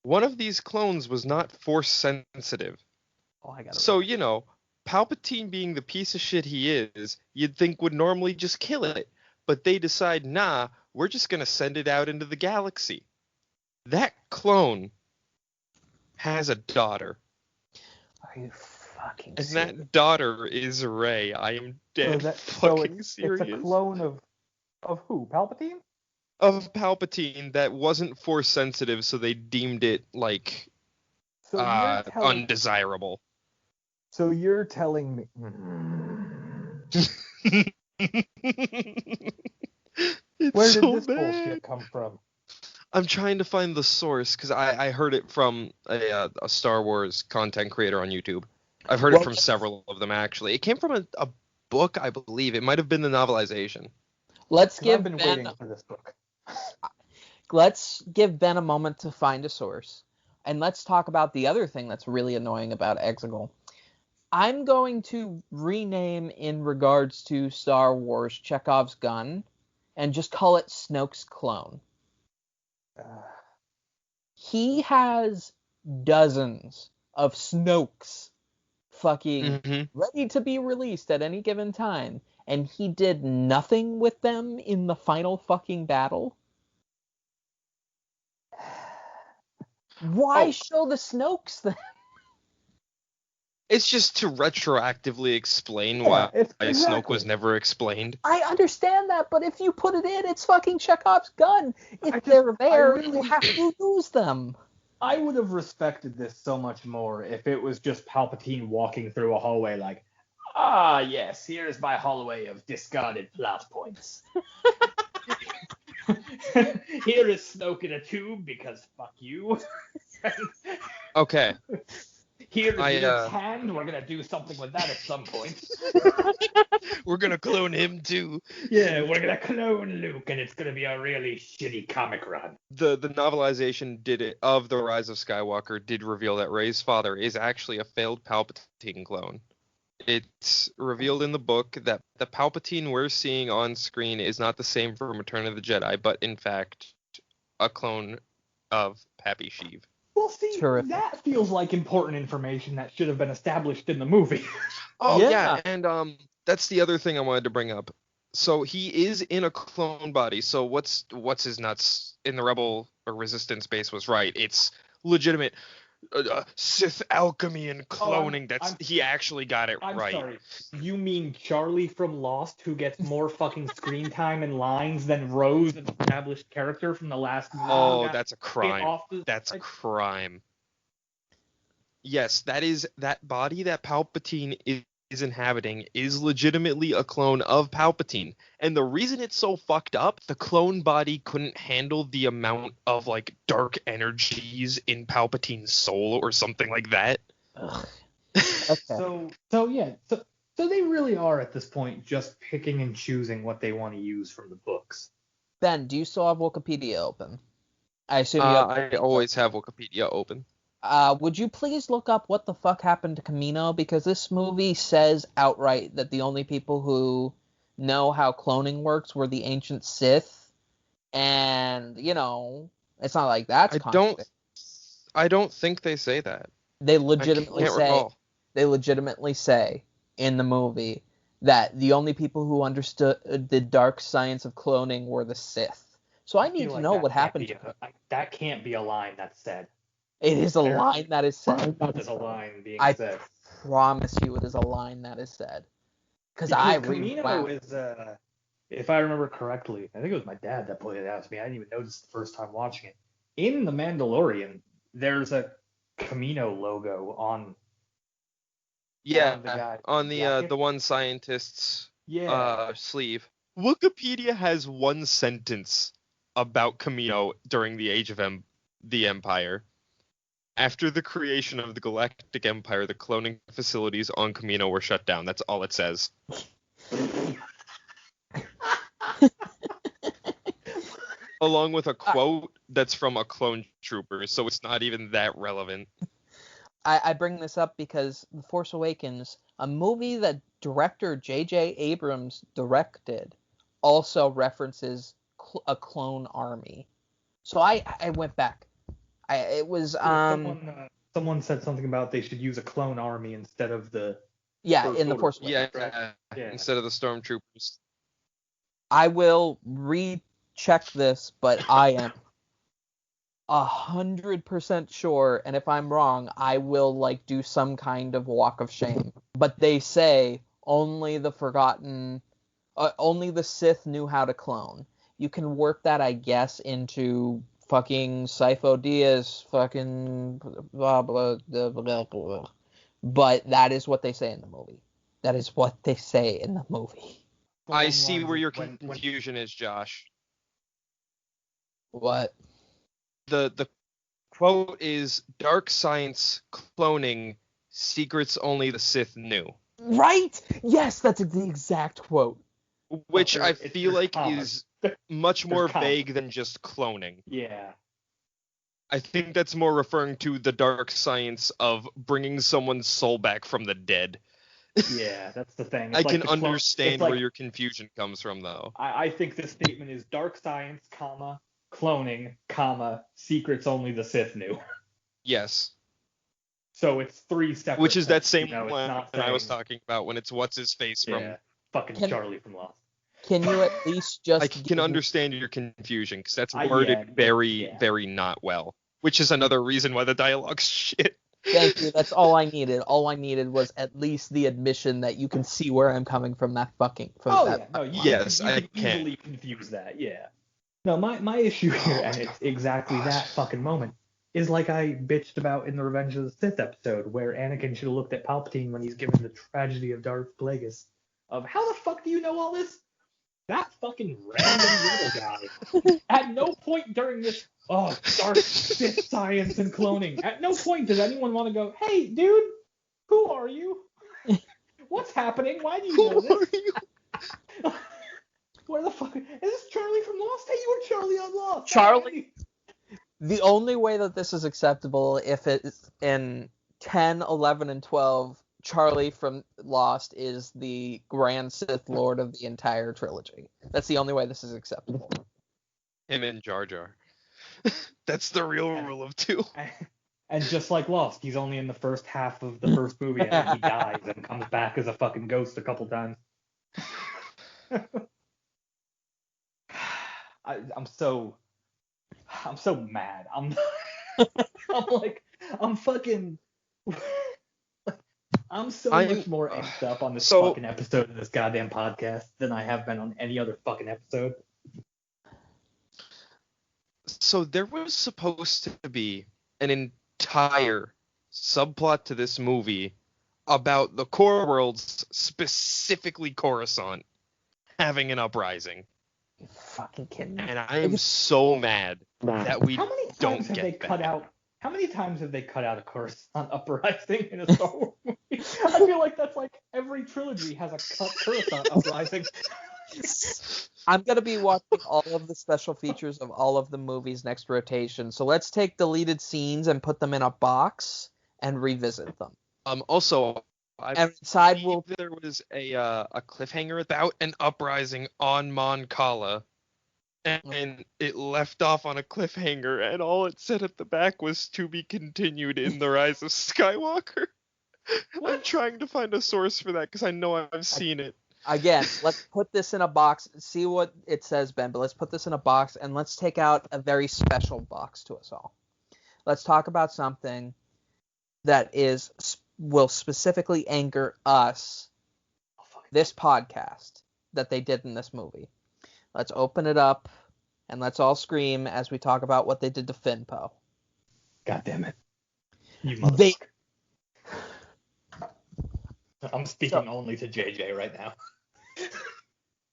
One of these clones was not Force sensitive. So, Palpatine being the piece of shit he is, you'd think would normally just kill it. But they decide, nah, we're just going to send it out into the galaxy. That clone has a daughter. Are you fucking and serious? That daughter is Rey. I am dead fucking serious. It's a clone of who? Palpatine? Of Palpatine that wasn't Force sensitive, so they deemed it, undesirable. So you're telling me... Where did this bullshit come from? I'm trying to find the source because I heard it from a Star Wars content creator on YouTube. I've heard it from several of them, actually. It came from a book, I believe. It might have been the novelization. I've been waiting for this book. Let's give Ben a moment to find a source. And let's talk about the other thing that's really annoying about Exegol. I'm going to rename in regards to Star Wars Chekhov's gun and just call it Snoke's clone. He has dozens of Snokes fucking ready to be released at any given time, and he did nothing with them in the final fucking battle. Why show the Snokes then? It's just to retroactively explain why Snoke was never explained. I understand that, but if you put it in, it's fucking Chekhov's gun. If they're there, you have to use them. I would have respected this so much more if it was just Palpatine walking through a hallway like, ah, yes, here's my hallway of discarded plot points. Here is Snoke in a tube because fuck you. Okay. Here's Luke's hand. We're gonna do something with that at some point. We're gonna clone him too. Yeah, we're gonna clone Luke, and it's gonna be a really shitty comic run. The novelization of The Rise of Skywalker did reveal that Rey's father is actually a failed Palpatine clone. It's revealed in the book that the Palpatine we're seeing on screen is not the same from Return of the Jedi, but in fact a clone of Pappy Sheev. Well, see, that feels like important information that should have been established in the movie. And that's the other thing I wanted to bring up. So he is in a clone body. So what's his nuts in the Rebel or Resistance base was right. It's legitimate Sith alchemy and cloning. He actually got it right. Sorry. You mean Charlie from Lost, who gets more fucking screen time and lines than Rose, an established character from the last movie? Oh, that's a crime. That's a crime. Yes, that body that Palpatine is inhabiting is legitimately a clone of Palpatine. And the reason it's so fucked up, the clone body couldn't handle the amount of like dark energies in Palpatine's soul or something like that. Okay. So they really are at this point just picking and choosing what they want to use from the books. Ben, do you still have Wikipedia open? I assume you have. I always have Wikipedia open. Would you please look up what the fuck happened to Kamino? Because this movie says outright that the only people who know how cloning works were the ancient Sith. And, it's not like that's I don't think they say that. They legitimately say in the movie that the only people who understood the dark science of cloning were the Sith. So I need to know what happened to them. That can't be a line that's said. It is a line that is said. There's a line being said. I promise you it is a line that is said. Because Kamino is, if I remember correctly, I think it was my dad that pointed it out to me. I didn't even notice the first time watching it. In The Mandalorian, there's a Kamino logo on the one scientist's sleeve. Wikipedia has one sentence about Kamino during the Age of the Empire. After the creation of the Galactic Empire, the cloning facilities on Kamino were shut down. That's all it says. Along with a quote that's from a clone trooper, so it's not even that relevant. I bring this up because The Force Awakens, a movie that director J.J. Abrams directed, also references a clone army. So I went back. Someone said something about they should use a clone army instead of the in The Force Awakens. Instead of the stormtroopers. I will recheck this, but I am 100% sure, and if I'm wrong, I will do some kind of walk of shame. But they say only the Sith knew how to clone. You can work that, I guess, into fucking Sifo Dyas, fucking blah, blah, blah, blah, blah. But that is what they say in the movie. That is what they say in the movie. I see where your confusion is, Josh. What? The quote is dark science cloning secrets only the Sith knew. Right? Yes, that's the exact quote. Which I feel like is much more vague than just cloning. Yeah. I think that's more referring to the dark science of bringing someone's soul back from the dead. Yeah, that's the thing. It's I like can the clone. understand It's like where your confusion comes from, though. I think this statement is dark science, comma, cloning, comma, secrets only the Sith knew. Yes. So it's three separate Which is that points, same It's one not I was saying, talking about when it's what's his face from. yeah, fucking Can- Charlie from Lost. Can you at least just I can understand your confusion because that's Yeah, worded very, yeah. very not well. Which is another reason why the dialogue's shit. Thank you. That's all I needed. All I needed was at least the admission that you can see where I'm coming from. That fucking. From Oh that yeah, no, you, Yes, you I can can. easily confuse that. Yeah. No, my issue here, Oh, and it's exactly that fucking moment, is like I bitched about in the Revenge of the Sith episode, where Anakin should have looked at Palpatine when he's given the tragedy of Darth Plagueis. Of how the fuck do you know all this? That fucking random little guy. At no point during this, dark Sith science and cloning. At no point does anyone want to go, hey, dude, who are you? What's happening? Why do you know Who are this? you? Where the fuck is this Charlie from Lost? Hey, you were Charlie on Lost. Charlie. The only way that this is acceptable if it's in 10, 11, and 12, Charlie from Lost is the Grand Sith Lord of the entire trilogy. That's the only way this is acceptable. Him and Jar Jar. That's the real rule of two. And just like Lost, he's only in the first half of the first movie, and then he dies and comes back as a fucking ghost a couple times. I'm so mad. I'm fucking. I'm so much more amped up on this fucking episode of this goddamn podcast than I have been on any other fucking episode. So there was supposed to be an entire subplot to this movie about the core worlds, specifically Coruscant, having an uprising. You fucking kidding me? And I am so mad that we How many times don't have get they that. cut out? How many times have they cut out a Coruscant uprising in a Star Wars movie? I feel like that's like every trilogy has a cut Coruscant uprising. I'm going to be watching all of the special features of all of the movies next rotation. So let's take deleted scenes and put them in a box and revisit them. Also, And inside will there was a cliffhanger about an uprising on Mon Cala, and it left off on a cliffhanger, and all it said at the back was "to be continued in the Rise of Skywalker." I'm trying to find a source for that because I know I've seen it. Again, let's put this in a box. See what it says, Ben, but let's put this in a box and let's take out a very special box to us all. Let's talk about something that will specifically anchor us, this podcast, that they did in this movie. Let's open it up and let's all scream as we talk about what they did to Finpo. God damn it. You motherfucker. I'm speaking only to JJ right now.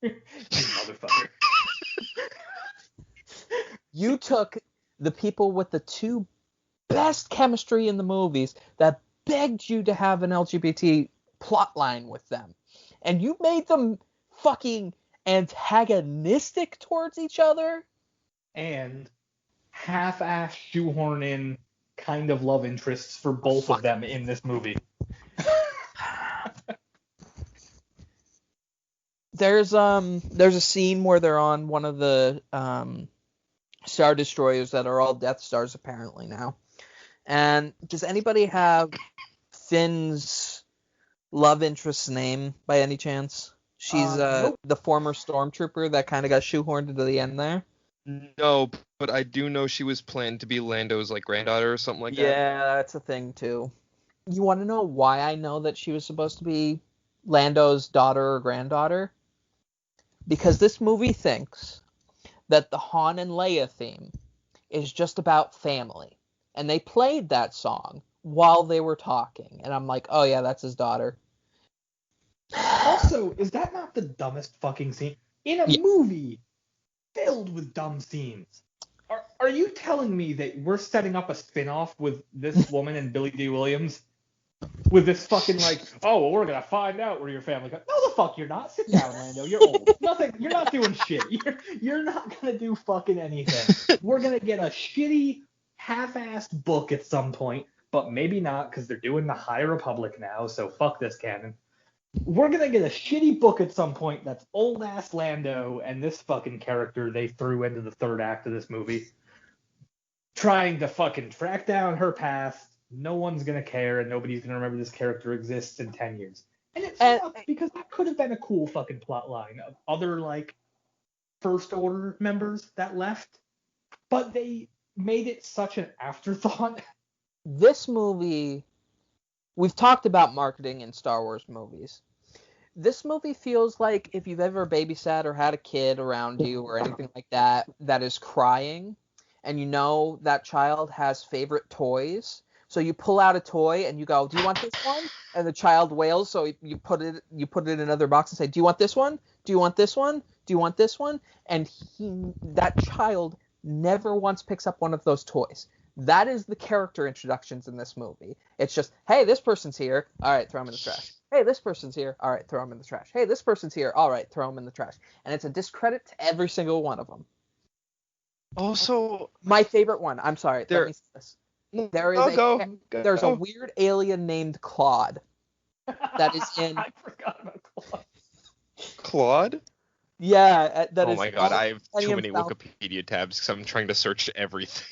You motherfucker. You took the people with the two best chemistry in the movies that begged you to have an LGBT plot line with them, and you made them fucking antagonistic towards each other? And half-ass shoehorn in kind of love interests for both of them in this movie. There's a scene where they're on one of the Star Destroyers that are all Death Stars apparently now. And does anybody have Finn's love interest's name by any chance? She's Nope. the former stormtrooper that kind of got shoehorned into the end there. No, but I do know she was planned to be Lando's like granddaughter or something like that. Yeah, that's a thing too. You want to know why I know that she was supposed to be Lando's daughter or granddaughter? Because this movie thinks that the Han and Leia theme is just about family. And they played that song while they were talking. And I'm like, oh yeah, that's his daughter. Also, is that not the dumbest fucking scene? In a movie filled with dumb scenes. Are you telling me that we're setting up a spin-off with this woman and Billy D. Williams? With this fucking like, oh, well, we're gonna find out where your family goes. No, the fuck you're not. Sit down, Lando. You're old. Nothing. You're not doing shit. You're not gonna do fucking anything. We're gonna get a shitty half-assed book at some point, but maybe not because they're doing the High Republic now, so fuck this canon. We're gonna get a shitty book at some point that's old-ass Lando and this fucking character they threw into the third act of this movie, trying to fucking track down her past. No one's gonna care, and nobody's gonna remember this character exists in 10 years. And it sucks because that could have been a cool fucking plot line of other, like, First Order members that left, but they made it such an afterthought. This movie, we've talked about marketing in Star Wars movies. This movie feels like if you've ever babysat or had a kid around you or anything like that that is crying, and you know that child has favorite toys, so you pull out a toy and you go, "Do you want this one?" And the child wails, so you put it in another box and say, "Do you want this one? Do you want this one? Do you want this one?" And that child never once picks up one of those toys. That is the character introductions in this movie. It's just, hey, this person's here. All right, throw him in the trash. Hey, this person's here. All right, throw him in the trash. Hey, this person's here. All right, throw him in the trash. And it's a discredit to every single one of them. Also, my favorite one. I'm sorry. Let me say this. There's a weird alien named Claude that is in. I forgot about Claude. Claude? Yeah, that is. Oh my god, I have too many Wikipedia tabs because I'm trying to search everything.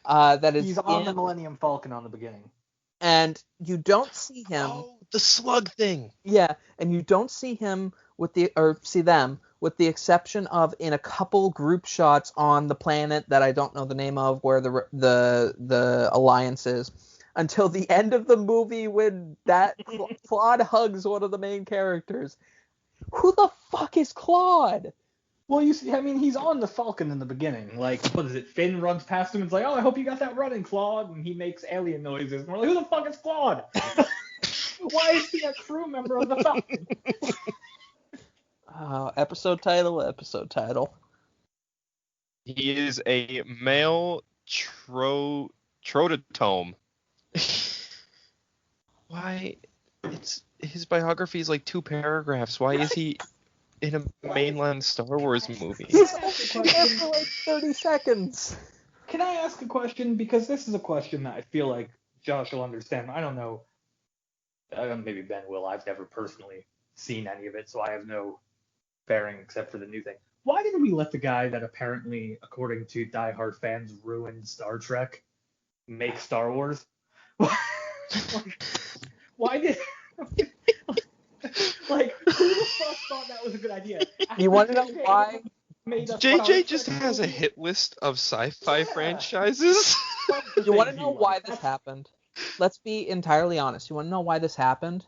He's on the Millennium Falcon on the beginning. And you don't see him. Oh, the slug thing. Yeah, and you don't see him see them with the exception of in a couple group shots on the planet that I don't know the name of where the Alliance is until the end of the movie when that Claude hugs one of the main characters. Who the fuck is Claude? Well, you see, I mean, he's on the Falcon in the beginning. Like, what is it? Finn runs past him and is like, "Oh, I hope you got that running, Claude." And he makes alien noises. And we're like, "Who the fuck is Claude? Why is he a crew member of the Falcon?" Episode title. He is a male trototome. Why? His biography is like 2 paragraphs. Why is he in a mainline Star Wars movie? He's only there for like 30 seconds. Can I ask a question? Because this is a question that I feel like Josh will understand. I don't know. Maybe Ben will. I've never personally seen any of it, so I have no bearing except for the new thing. Why did we let the guy that apparently, according to diehard fans, ruined Star Trek make Star Wars? Why did... Like, who the fuck thought that was a good idea? You want to know why? JJ just has a hit list of sci-fi franchises. You want to know why this happened? Let's be entirely honest. You want to know why this happened?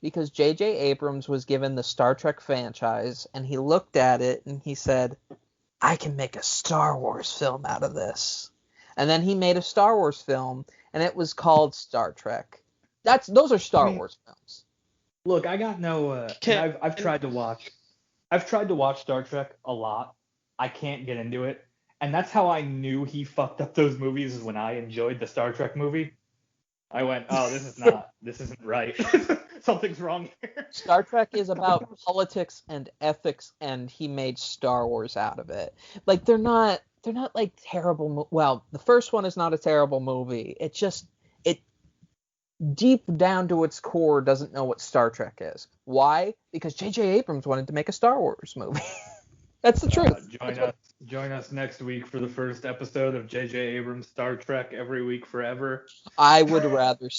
Because J.J. Abrams was given the Star Trek franchise, and he looked at it and he said, "I can make a Star Wars film out of this." And then he made a Star Wars film, and it was called Star Trek. Those are Star Wars films. Look, I got no. I've tried to watch Star Trek a lot. I can't get into it, and that's how I knew he fucked up those movies. Is when I enjoyed the Star Trek movie. I went, "Oh, this isn't right. Something's wrong here." Star Trek is about politics and ethics, and he made Star Wars out of it. Like they're not like terrible. Well, the first one is not a terrible movie. It deep down to its core doesn't know what Star Trek is. Why? Because J.J. Abrams wanted to make a Star Wars movie. That's the truth. Join us next week for the first episode of J.J. Abrams' Star Trek every week forever. I would rather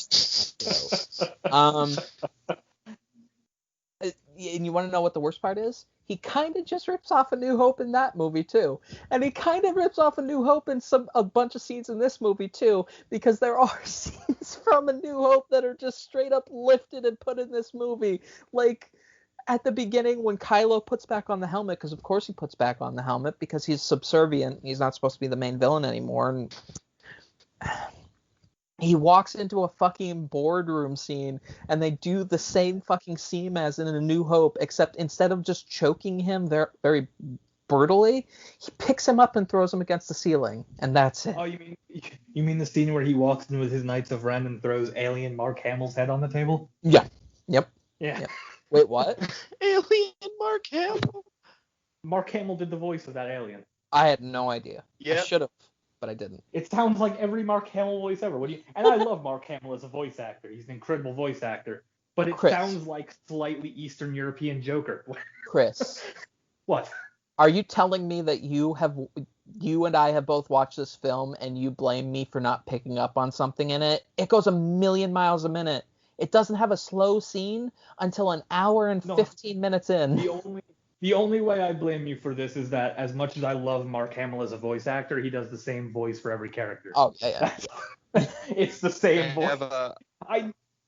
and you want to know what the worst part is? He kind of just rips off A New Hope in that movie too, and he kind of rips off A New Hope in a bunch of scenes in this movie too, because there are scenes from A New Hope that are just straight up lifted and put in this movie, like at the beginning when Kylo puts back on the helmet, because of course he puts back on the helmet because he's subservient, he's not supposed to be the main villain anymore, and he walks into a fucking boardroom scene, and they do the same fucking scene as in A New Hope, except instead of just choking him very brutally, he picks him up and throws him against the ceiling, and that's it. Oh, you mean the scene where he walks in with his Knights of Ren and throws alien Mark Hamill's head on the table? Yeah. Yep. Yeah. Wait, what? Alien Mark Hamill. Mark Hamill did the voice of that alien. I had no idea. Yeah. I should have. but I didn't. It sounds like every Mark Hamill voice ever. And I love Mark Hamill as a voice actor. He's an incredible voice actor. But it Chris. sounds like slightly Eastern European Joker. Chris. What? Are you telling me that you and I have both watched this film and you blame me for not picking up on something in it? It goes a million miles a minute. It doesn't have a slow scene until an hour and 15 minutes in. The only way I blame you for this is that as much as I love Mark Hamill as a voice actor, he does the same voice for every character. Oh, yeah. It's the same voice.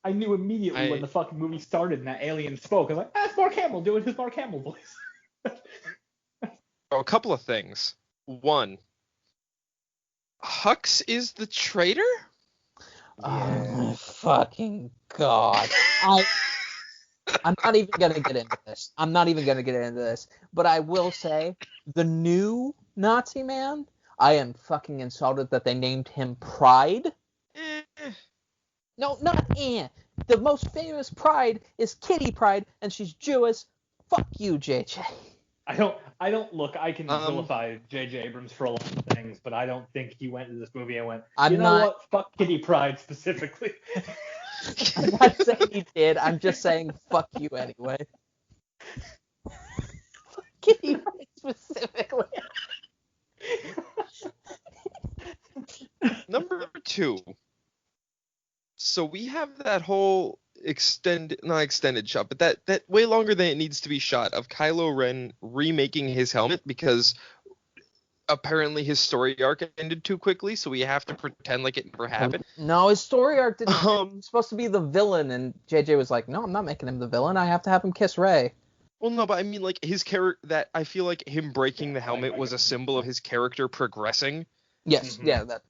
I knew immediately when the fucking movie started and that alien spoke. I was like, that's Mark Hamill doing his Mark Hamill voice. A couple of things. One, Hux is the traitor? Oh my fucking god. I'm not even going to get into this. But I will say, the new Nazi man, I am fucking insulted that they named him Pride. No, not The most famous Pride is Kitty Pride, and she's Jewish. Fuck you, JJ. I don't look. I can vilify J.J. Abrams for a lot of things, but I don't think he went into this movie and went, what? Fuck Kitty Pride specifically. I'm not saying he did. I'm just saying fuck you anyway. Fuck Kitty Pride specifically. Number 2. So we have that whole not extended shot, but that way longer than it needs to be shot of Kylo Ren remaking his helmet because apparently his story arc ended too quickly, so we have to pretend like it never happened. No, his story arc didn't. He's supposed to be the villain, and JJ was like, "No, I'm not making him the villain. I have to have him kiss Rey." Well, no, but I mean, like his character. That I feel like him breaking the helmet was a symbol of his character progressing. Yes, yeah, that.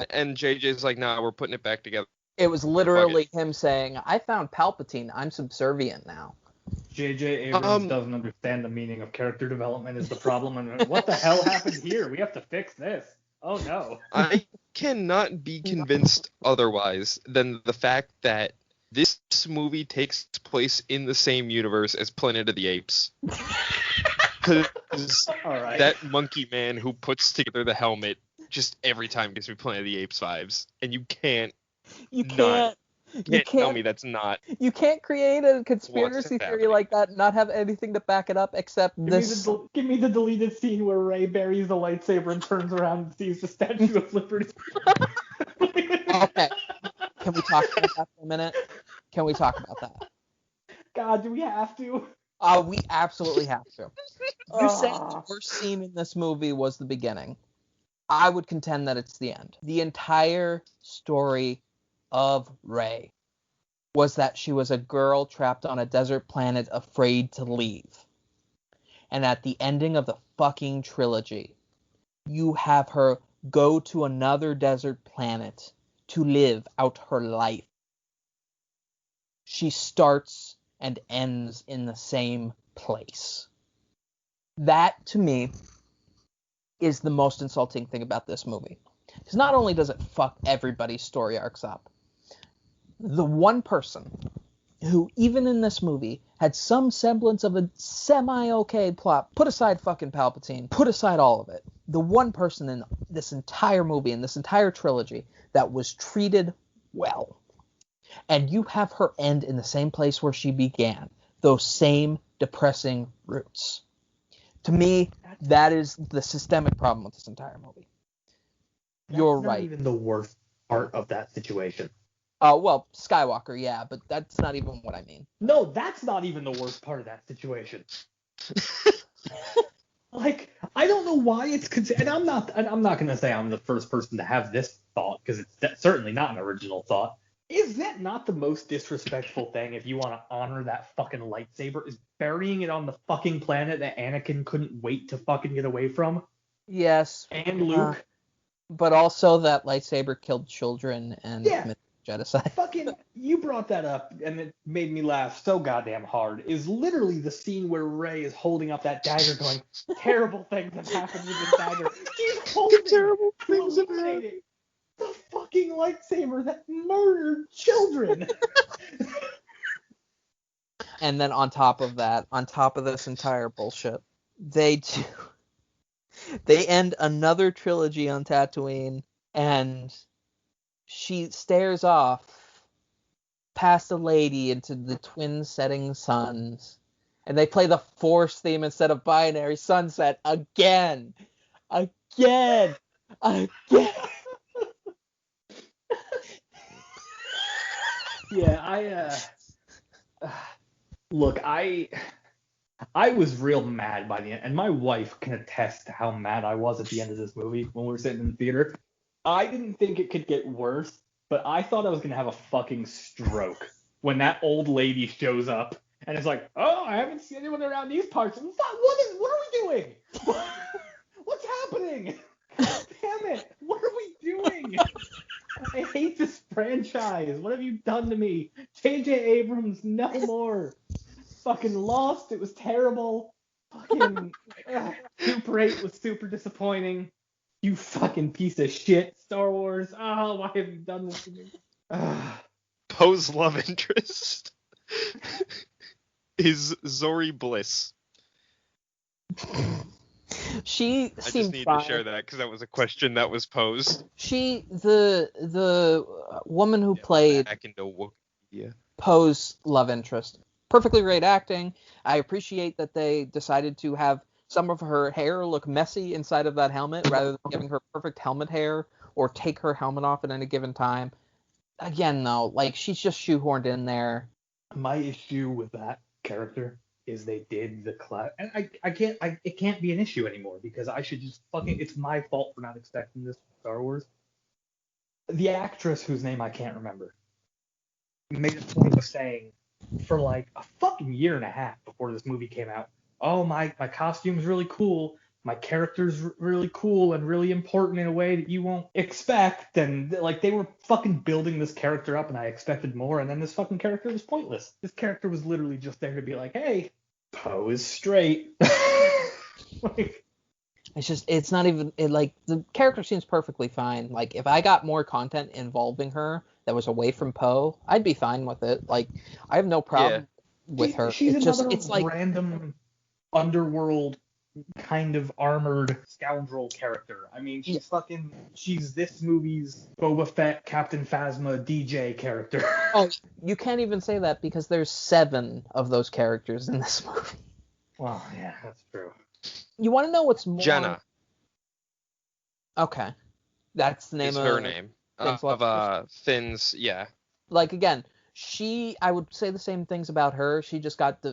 And JJ's like, "Nah, we're putting it back together." It was literally him saying, "I found Palpatine. I'm subservient now." J.J. Abrams doesn't understand the meaning of character development is the problem. And what the hell happened here? We have to fix this. Oh, no. I cannot be convinced otherwise than the fact that this movie takes place in the same universe as Planet of the Apes. Because that monkey man who puts together the helmet just every time gives me Planet of the Apes vibes. And you can't tell me that's not. You can't create a conspiracy theory like that and not have anything to back it up except this. Give me the deleted scene where Rey buries the lightsaber and turns around and sees the Statue of Liberty. Okay. Can we talk about that for a minute? Can we talk about that? God, do we have to? We absolutely have to. You said the worst scene in this movie was the beginning. I would contend that it's the end. The entire story of Rey was that she was a girl trapped on a desert planet afraid to leave. And at the ending of the fucking trilogy, you have her go to another desert planet to live out her life. She starts and ends in the same place. That, to me, is the most insulting thing about this movie. Because not only does it fuck everybody's story arcs up, the one person who, even in this movie, had some semblance of a semi-okay plot, put aside fucking Palpatine, put aside all of it, the one person in this entire movie, in this entire trilogy, that was treated well. And you have her end in the same place where she began, those same depressing roots. To me, that is the systemic problem with this entire movie. You're right. That's not even the worst part of that situation. Well, Skywalker, yeah, but that's not even what I mean. No, that's not even the worst part of that situation. Like, I don't know why it's and I'm not going to say I'm the first person to have this thought, because it's certainly not an original thought. Is that not the most disrespectful thing, if you want to honor that fucking lightsaber, is burying it on the fucking planet that Anakin couldn't wait to fucking get away from? Yes. And Luke. But also that lightsaber killed children and committed genocide. Fucking, you brought that up, and it made me laugh so goddamn hard, is literally the scene where Rey is holding up that dagger going, terrible things have happened with this dagger. She's holding terrible things illuminating the fucking lightsaber that murdered children. And then on top of that, on top of this entire bullshit, they do They end another trilogy on Tatooine, and she stares off past a lady into the twin setting suns. And they play the Force theme instead of Binary Sunset again. Again. Again. Yeah, look, I was real mad by the end, and my wife can attest to how mad I was at the end of this movie when we were sitting in the theater. I didn't think it could get worse, but I thought I was gonna have a fucking stroke when that old lady shows up and it's like, "Oh, I haven't seen anyone around these parts. What are we doing? What's happening? Damn it! What are we doing? I hate this franchise. What have you done to me? J.J. Abrams, no more. Fucking Lost, it was terrible. Fucking Super 8 was super disappointing. You fucking piece of shit, Star Wars. Oh, why have you done this to me? Poe's love interest is Zori Bliss. She I just seemed need fine. to share that because that was a question that was posed. The woman who played Back into Wikipedia. Poe's love interest, perfectly great acting. I appreciate that they decided to have some of her hair look messy inside of that helmet rather than giving her perfect helmet hair or take her helmet off at any given time. Again, though, like, she's just shoehorned in there. My issue with that character is they did the class, and it can't be an issue anymore because I should just fucking, it's my fault for not expecting this from Star Wars. The actress whose name I can't remember made a point of saying for like a fucking year and a half before this movie came out, oh, my costume's really cool, my character's really cool and really important in a way that you won't expect, and like they were fucking building this character up and I expected more, and then this fucking character was pointless. This character was literally just there to be like, hey, Poe is straight. Like, It's not even, like, the character seems perfectly fine. Like, if I got more content involving her that was away from Poe, I'd be fine with it. Like, I have no problem with her. she's It's another just, it's like, random underworld kind of armored scoundrel character. I mean, she's this movie's Boba Fett, Captain Phasma, DJ character. oh, you can't even say that because there's 7 of those characters in this movie. Well, yeah, that's true. You want to know what's more? Jenna. Okay, that's the name Is of her name Finn's love interest. Finn's. Yeah. Like, again, I would say the same things about her. She just got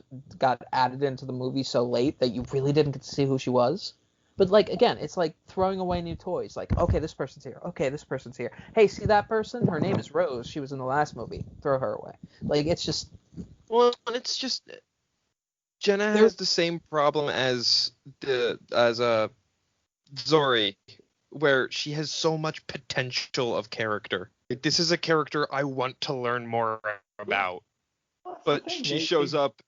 added into the movie so late that you really didn't get to see who she was. But, like, again, it's like throwing away new toys. Like, okay, this person's here. Okay, this person's here. Hey, see that person? Her name is Rose. She was in the last movie. Throw her away. Like, it's just... Well, it's just Jenna has the same problem as Zori, where she has so much potential of character. Like, this is a character I want to learn more about, but she shows up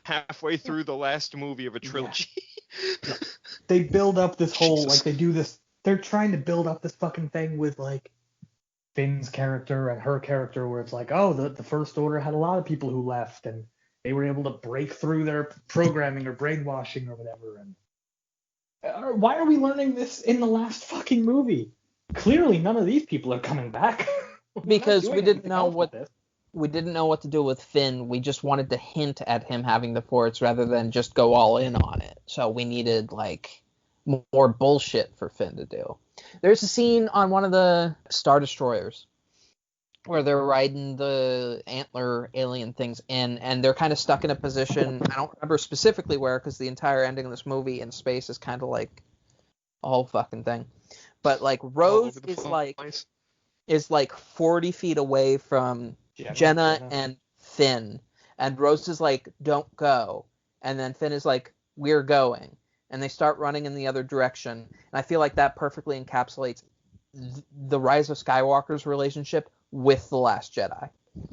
halfway through the last movie of a trilogy. Yeah. They build up this whole, like, they do this, they're trying to build up this fucking thing with, like, Finn's character and her character, where it's like, oh, the First Order had a lot of people who left, and they were able to break through their programming or brainwashing or whatever. And why are we learning this in the last fucking movie? Clearly, none of these people are coming back. Because we didn't know what to do with Finn. We just wanted to hint at him having the Force rather than just go all in on it. So we needed, like, more bullshit for Finn to do. There's a scene on one of the Star Destroyers where they're riding the antler alien things in, and they're kind of stuck in a position. I don't remember specifically where, because the entire ending of this movie in space is kind of like a whole fucking thing. But, like, Rose is like 40 feet away from Jenna and Finn, and Rose is like, don't go, and then Finn is like, we're going, and they start running in the other direction. And I feel like that perfectly encapsulates the Rise of Skywalker's relationship with The Last Jedi.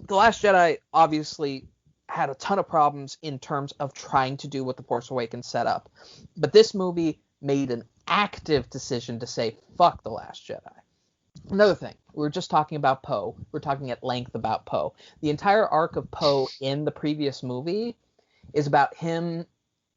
The Last Jedi obviously had a ton of problems in terms of trying to do what The Force Awakens set up, but this movie made an active decision to say, fuck The Last Jedi. Another thing, we were just talking about Poe. We're talking at length about Poe. The entire arc of Poe in the previous movie is about him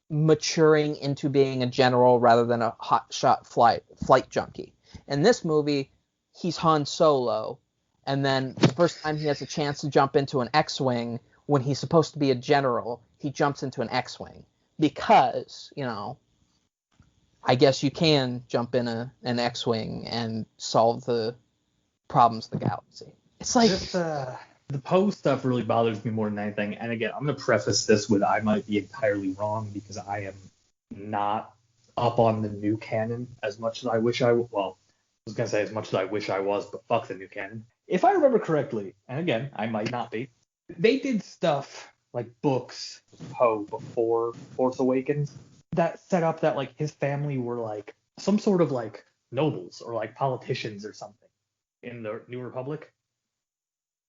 maturing into being a general rather than a hotshot flight junkie. In this movie, he's Han Solo, and then the first time he has a chance to jump into an X-wing when he's supposed to be a general, he jumps into an X-wing because, I guess you can jump in an X-wing and solve the problems of the galaxy. It's like Just, the Poe stuff really bothers me more than anything. And again, I'm going to preface this with I might be entirely wrong because I am not up on the new canon as much as I wish I was. Well, I was going to say as much as I wish I was, but fuck the new canon. If I remember correctly, and again, I might not be, they did stuff like books, Poe, before Force Awakens, that set up that like his family were like some sort of like nobles or like politicians or something in the New Republic.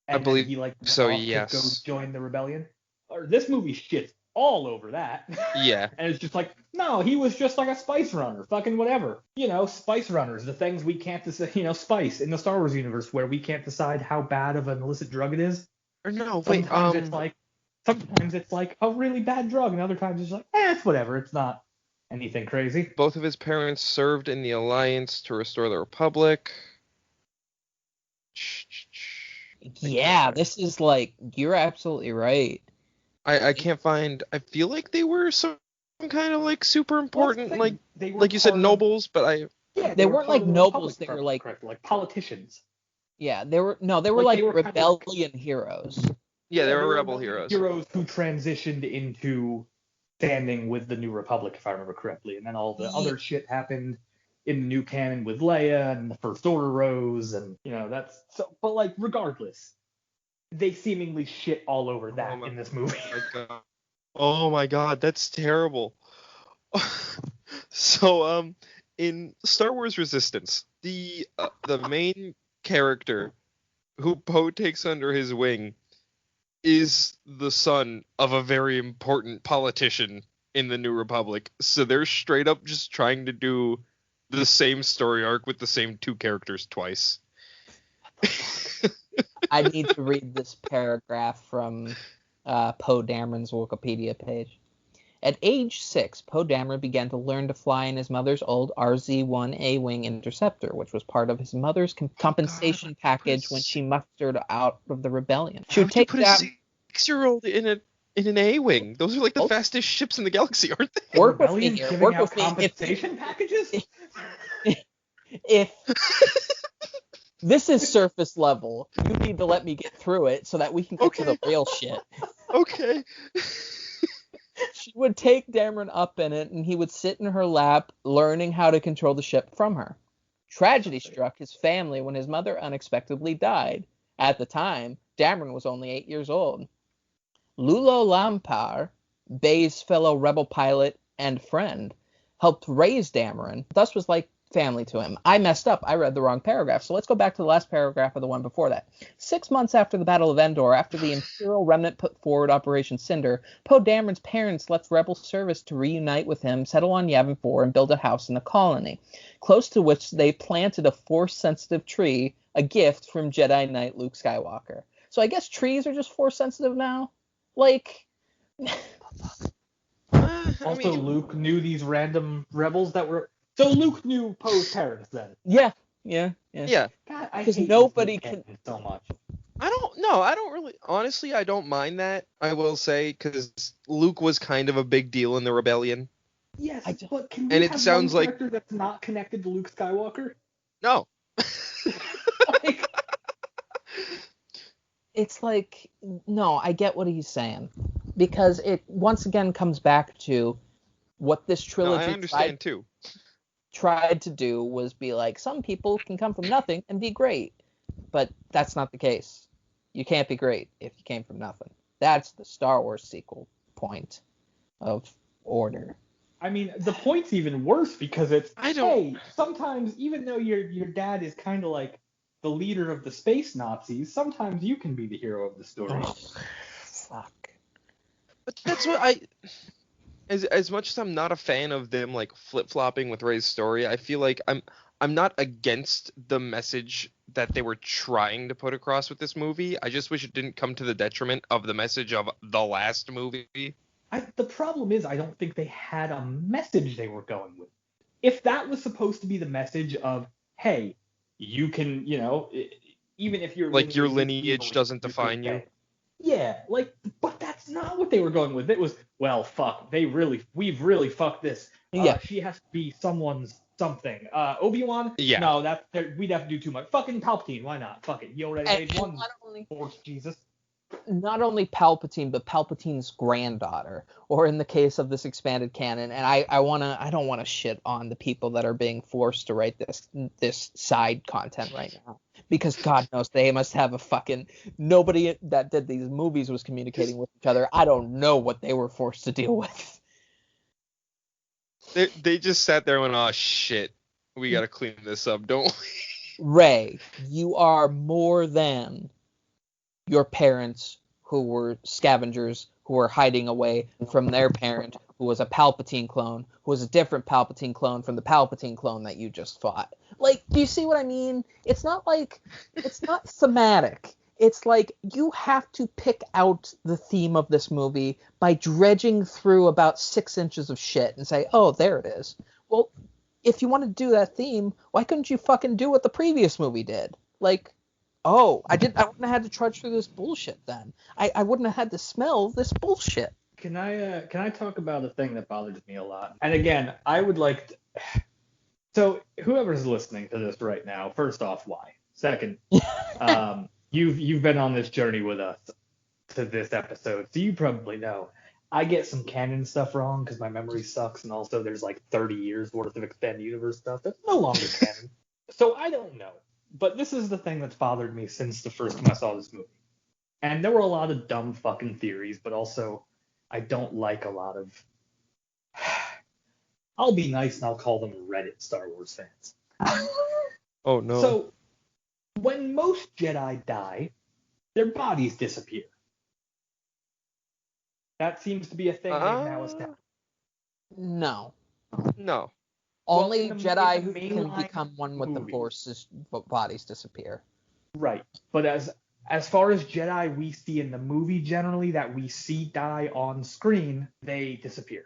And I believe then he like went so, off yes. to go join the rebellion. Or this movie shits all over that. Yeah. And it's just like, no, he was just like a spice runner, fucking whatever. Spice runners, the things we can't decide, spice in the Star Wars universe where we can't decide how bad of an illicit drug it is. Or no, wait, Sometimes it's like a really bad drug, and other times it's like, it's whatever. It's not anything crazy. both of his parents served in the Alliance to restore the Republic. yeah, this is like, you're absolutely right. I can't find. I feel like they were some kind of like super important, They were like you said, part of- nobles, but Yeah, They were weren't part like of the nobles, Republic, they were if like- correct, like politicians. Yeah, they were like they were kind of like- rebellion heroes. yeah, they were rebel rebellion heroes. Heroes who transitioned into standing with the New Republic, if I remember correctly, and then all the Yeah. other shit happened in the new canon with Leia and the First Order rose, and that's so. But like, regardless, they seemingly shit all over that in this movie. Oh my god, that's terrible. So, in Star Wars Resistance, the main character who Poe takes under his wing is the son of a very important politician in the New Republic. So they're straight up just trying to do the same story arc with the same two characters twice. I need to read this paragraph from Poe Dameron's Wikipedia page. At age 6, Poe Dameron began to learn to fly in his mother's old RZ-1 A-Wing Interceptor, which was part of his mother's compensation package when she mustered out of the rebellion. She would take put a 6-year-old in an A-Wing. Those are like the fastest ships in the galaxy, aren't they? Work with me Rebellion's here. giving Work out with me. compensation packages? If this is surface level, you need to let me get through it so that we can get to the real shit. Okay. She would take Dameron up in it, and he would sit in her lap, learning how to control the ship from her. Tragedy struck his family when his mother unexpectedly died. At the time, Dameron was only 8 years old. Lulo Lampar, Bay's fellow rebel pilot and friend, helped raise Dameron, thus was like family to him. I messed up. I read the wrong paragraph. So let's go back to the last paragraph of the one before that. 6 months after the Battle of Endor, after the Imperial Remnant put forward Operation Cinder, Poe Dameron's parents left rebel service to reunite with him, settle on Yavin 4, and build a house in the colony, close to which they planted a Force-sensitive tree, a gift from Jedi Knight Luke Skywalker. So I guess trees are just Force-sensitive now? Like... Also, Luke knew these random rebels that were... So Luke knew Poe's parents then. Yeah. Yeah. God, I Because hate nobody this can- so much. I don't really, honestly, I don't mind that, I will say, because Luke was kind of a big deal in the rebellion. Yes, I just- but can we And it have sounds one like- character that's not connected to Luke Skywalker? No. Like, It's like, no, I get what he's saying. Because it once again comes back to what this No, trilogy I understand too. tried to do was be like, some people can come from nothing and be great. But that's not the case. You can't be great if you came from nothing. That's the Star Wars sequel point of order. I mean, the point's even worse because it's, I don't- hey, sometimes even though your dad is kind of like the leader of the space Nazis, sometimes you can be the hero of the story. Fuck. But that's what as much as I'm not a fan of them like flip-flopping with Rey's story, I feel like I'm not against the message that they were trying to put across with this movie. I just wish it didn't come to the detriment of the message of the last movie. the problem is I don't think they had a message they were going with. If that was supposed to be the message of, hey, you can, even if your Like your lineage is lineage evil, doesn't you're define you. okay. Yeah, but that's not what they were going with. It was, well, fuck, we've really fucked this. Yeah. She has to be someone's something. Obi-Wan? Yeah. No, we'd have to do too much. Fucking Palpatine, why not? Fuck it. You already made one. Force Jesus. Not only Palpatine, but Palpatine's granddaughter, or in the case of this expanded canon. And I don't want to shit on the people that are being forced to write this side content right now, because God knows they must have a fucking, nobody that did these movies was communicating with each other. I don't know what they were forced to deal with. They just sat there and went, oh shit, we gotta clean this up, don't we? Rey, you are more than your parents who were scavengers who were hiding away from their parent who was a Palpatine clone, who was a different Palpatine clone from the Palpatine clone that you just fought. Like, do you see what I mean? It's not thematic. It's like you have to pick out the theme of this movie by dredging through about 6 inches of shit and say, oh, there it is. Well, if you want to do that theme, why couldn't you fucking do what the previous movie did? Like, oh, I wouldn't have had to trudge through this bullshit then. I wouldn't have had to smell this bullshit. Can I talk about a thing that bothers me a lot? And again, I would like to, so whoever's listening to this right now, first off, why? Second, you've been on this journey with us to this episode, so you probably know. I get some canon stuff wrong because my memory sucks, and also there's like 30 years worth of expanded universe stuff that's no longer canon. So I don't know. But this is the thing that's bothered me since the first time I saw this movie. And there were a lot of dumb fucking theories, but also I don't like a lot of. I'll be nice and I'll call them Reddit Star Wars fans. Oh no. So, when most Jedi die, their bodies disappear. That seems to be a thing they've now established. No. No. Only Jedi who main can line become one with the movies. Force's bodies disappear. Right. But as far as Jedi we see in the movie generally that we see die on screen, they disappear.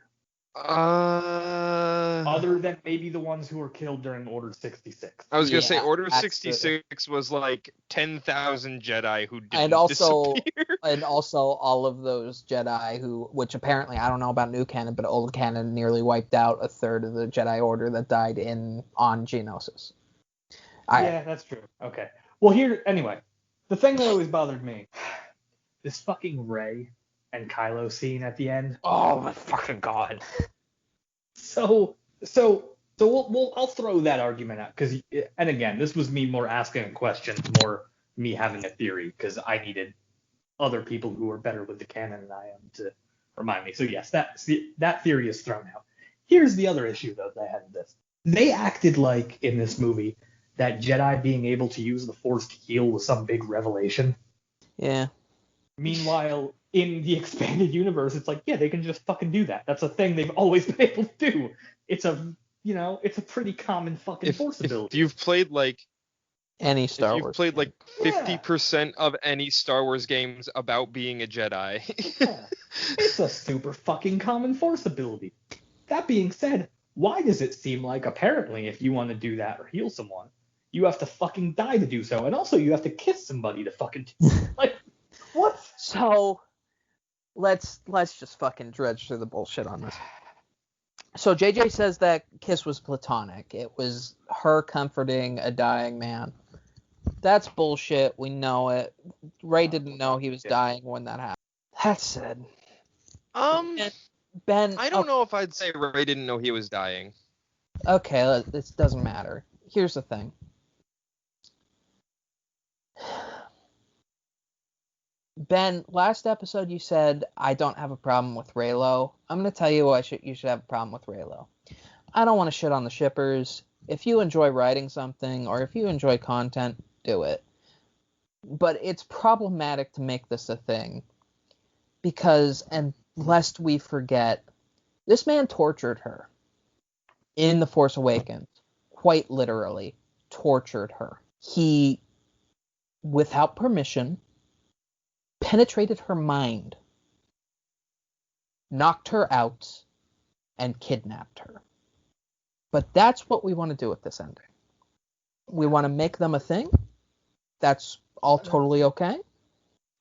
Other than maybe the ones who were killed during Order 66. I was gonna say Order that's 66 was like 10,000 Jedi who didn't and also disappear. and also all of those Jedi which apparently, I don't know about new canon, but old canon nearly wiped out a third of the Jedi Order that died on Geonosis. Yeah, that's true. Okay. Well, anyway, the thing that always bothered me, this fucking Rey and Kylo scene at the end. Oh my fucking god. So I'll throw that argument out because, and again, this was me more asking a question, more me having a theory because I needed other people who are better with the canon than I am to remind me. So yes, that theory is thrown out. Here's the other issue though that I had with this. They acted like in this movie that Jedi being able to use the Force to heal was some big revelation. Yeah. Meanwhile, in the expanded universe, it's like, yeah, they can just fucking do that. That's a thing they've always been able to do. It's a pretty common fucking Force ability. If you've played like any Star Wars, Wars, played like 50% of any Star Wars games about being a Jedi. Yeah. It's a super fucking common Force ability. That being said, why does it seem like apparently if you want to do that or heal someone, you have to fucking die to do so, and also you have to kiss somebody to fucking like what? So let's just fucking dredge through the bullshit on this. So JJ says that kiss was platonic. It was her comforting a dying man. That's bullshit. We know it. Rey didn't know he was dying when that happened. That said, Ben, I don't know if I'd say Rey didn't know he was dying. Okay, this doesn't matter. Here's the thing. Ben, last episode you said I don't have a problem with Reylo. I'm going to tell you why you should have a problem with Reylo. I don't want to shit on the shippers. If you enjoy writing something or if you enjoy content, do it. But it's problematic to make this a thing. Because, and lest we forget, this man tortured her in The Force Awakens. Quite literally, tortured her. He, without permission, penetrated her mind knocked her out, and kidnapped her. But that's what we want to do with this ending. We want to make them a thing. That's all totally okay.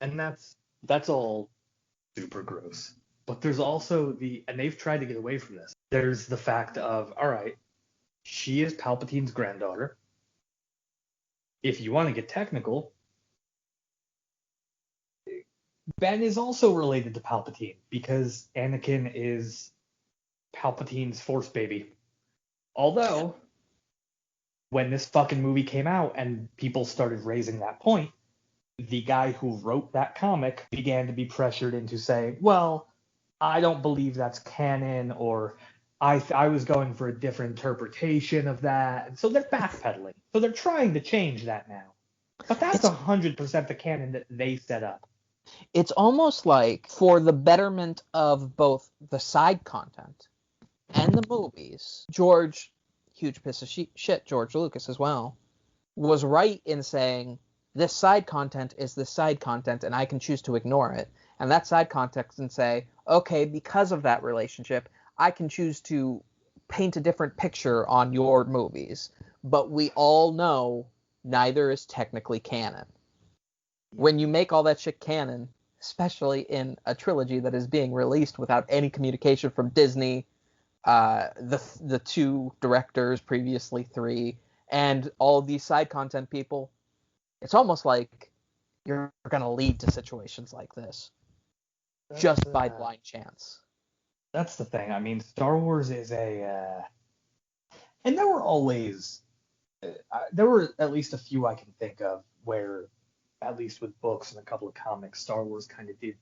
And that's all super gross. But there's also and they've tried to get away from this. There's the fact of, all right, she is Palpatine's granddaughter. If you want to get technical, Ben is also related to Palpatine because Anakin is Palpatine's Force baby. Although, when this fucking movie came out and people started raising that point, the guy who wrote that comic began to be pressured into saying, well, I don't believe that's canon, or I was going for a different interpretation of that. And so they're backpedaling. So they're trying to change that now. But that's 100% the canon that they set up. It's almost like, for the betterment of both the side content and the movies, George, huge piece of shit, George Lucas as well, was right in saying, this side content is this side content, and I can choose to ignore it. And that side context and say, okay, because of that relationship, I can choose to paint a different picture on your movies. But we all know neither is technically canon. When you make all that shit canon, especially in a trilogy that is being released without any communication from Disney, the two directors, previously three, and all these side content people, it's almost like you're going to lead to situations like this just by blind chance. That's the thing. I mean, Star Wars is and there were at least a few I can think of where, at least with books and a couple of comics, Star Wars kind of did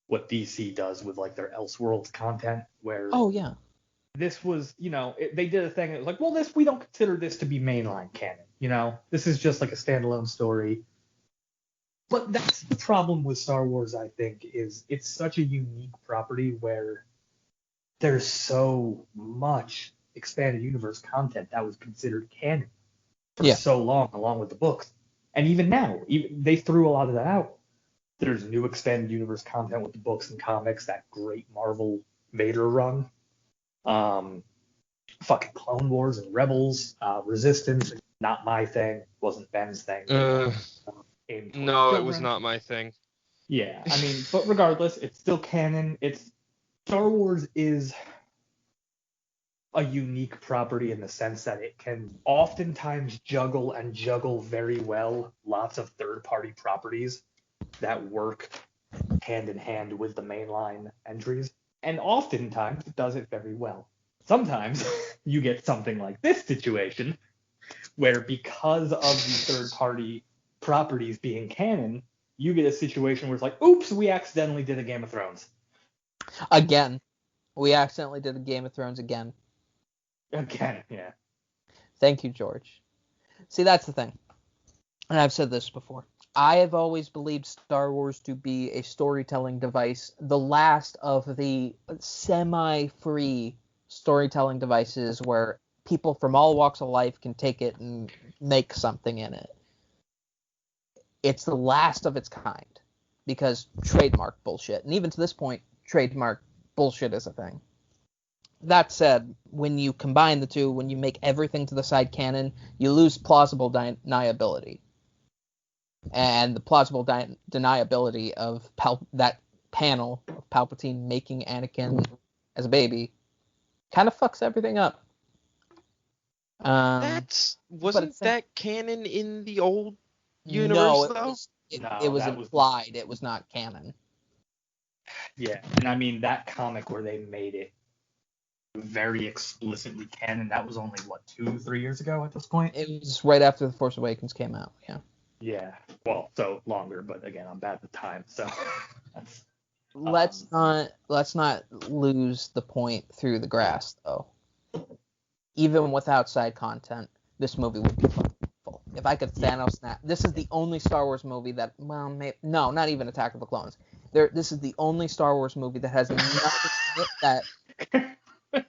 what DC does with like their Elseworlds content, where this was, they did a thing. It was like, well, we don't consider this to be mainline canon. This is just like a standalone story. But that's the problem with Star Wars, I think, is it's such a unique property where there's so much expanded universe content that was considered canon for so long, along with the books. And even now, they threw a lot of that out. There's new expanded universe content with the books and comics, that great Marvel Vader run. Fucking Clone Wars and Rebels, Resistance, not my thing, wasn't Ben's thing. No, it was not my thing. Yeah, I mean, but regardless, it's still canon. Star Wars is a unique property in the sense that it can oftentimes juggle very well lots of third-party properties that work hand in hand with the mainline entries. And oftentimes it does it very well. Sometimes you get something like this situation where, because of the third-party properties being canon, you get a situation where it's like, oops, we accidentally did a Game of Thrones. Again. We accidentally did a Game of Thrones again. Again, yeah. Thank you, George. See, that's the thing. And I've said this before. I have always believed Star Wars to be a storytelling device, the last of the semi-free storytelling devices where people from all walks of life can take it and make something in it. It's the last of its kind because trademark bullshit. And even to this point, trademark bullshit is a thing. That said, when you combine the two, when you make everything to the side canon, you lose plausible deniability. And the plausible deniability of that panel of Palpatine making Anakin as a baby kind of fucks everything up. Wasn't that canon in the old universe, though? It was implied. It was not canon. Yeah, and I mean, that comic where they made it very explicitly canon, that was only, 2-3 years ago at this point? It was right after The Force Awakens came out, yeah. Yeah, well, so longer, but again, I'm bad at the time, so that's, let's not lose the point through the grass, though. Even without side content, this movie would be full. If I could Thanos snap, this is the only Star Wars movie that, no, not even Attack of the Clones. This is the only Star Wars movie that has nothing in it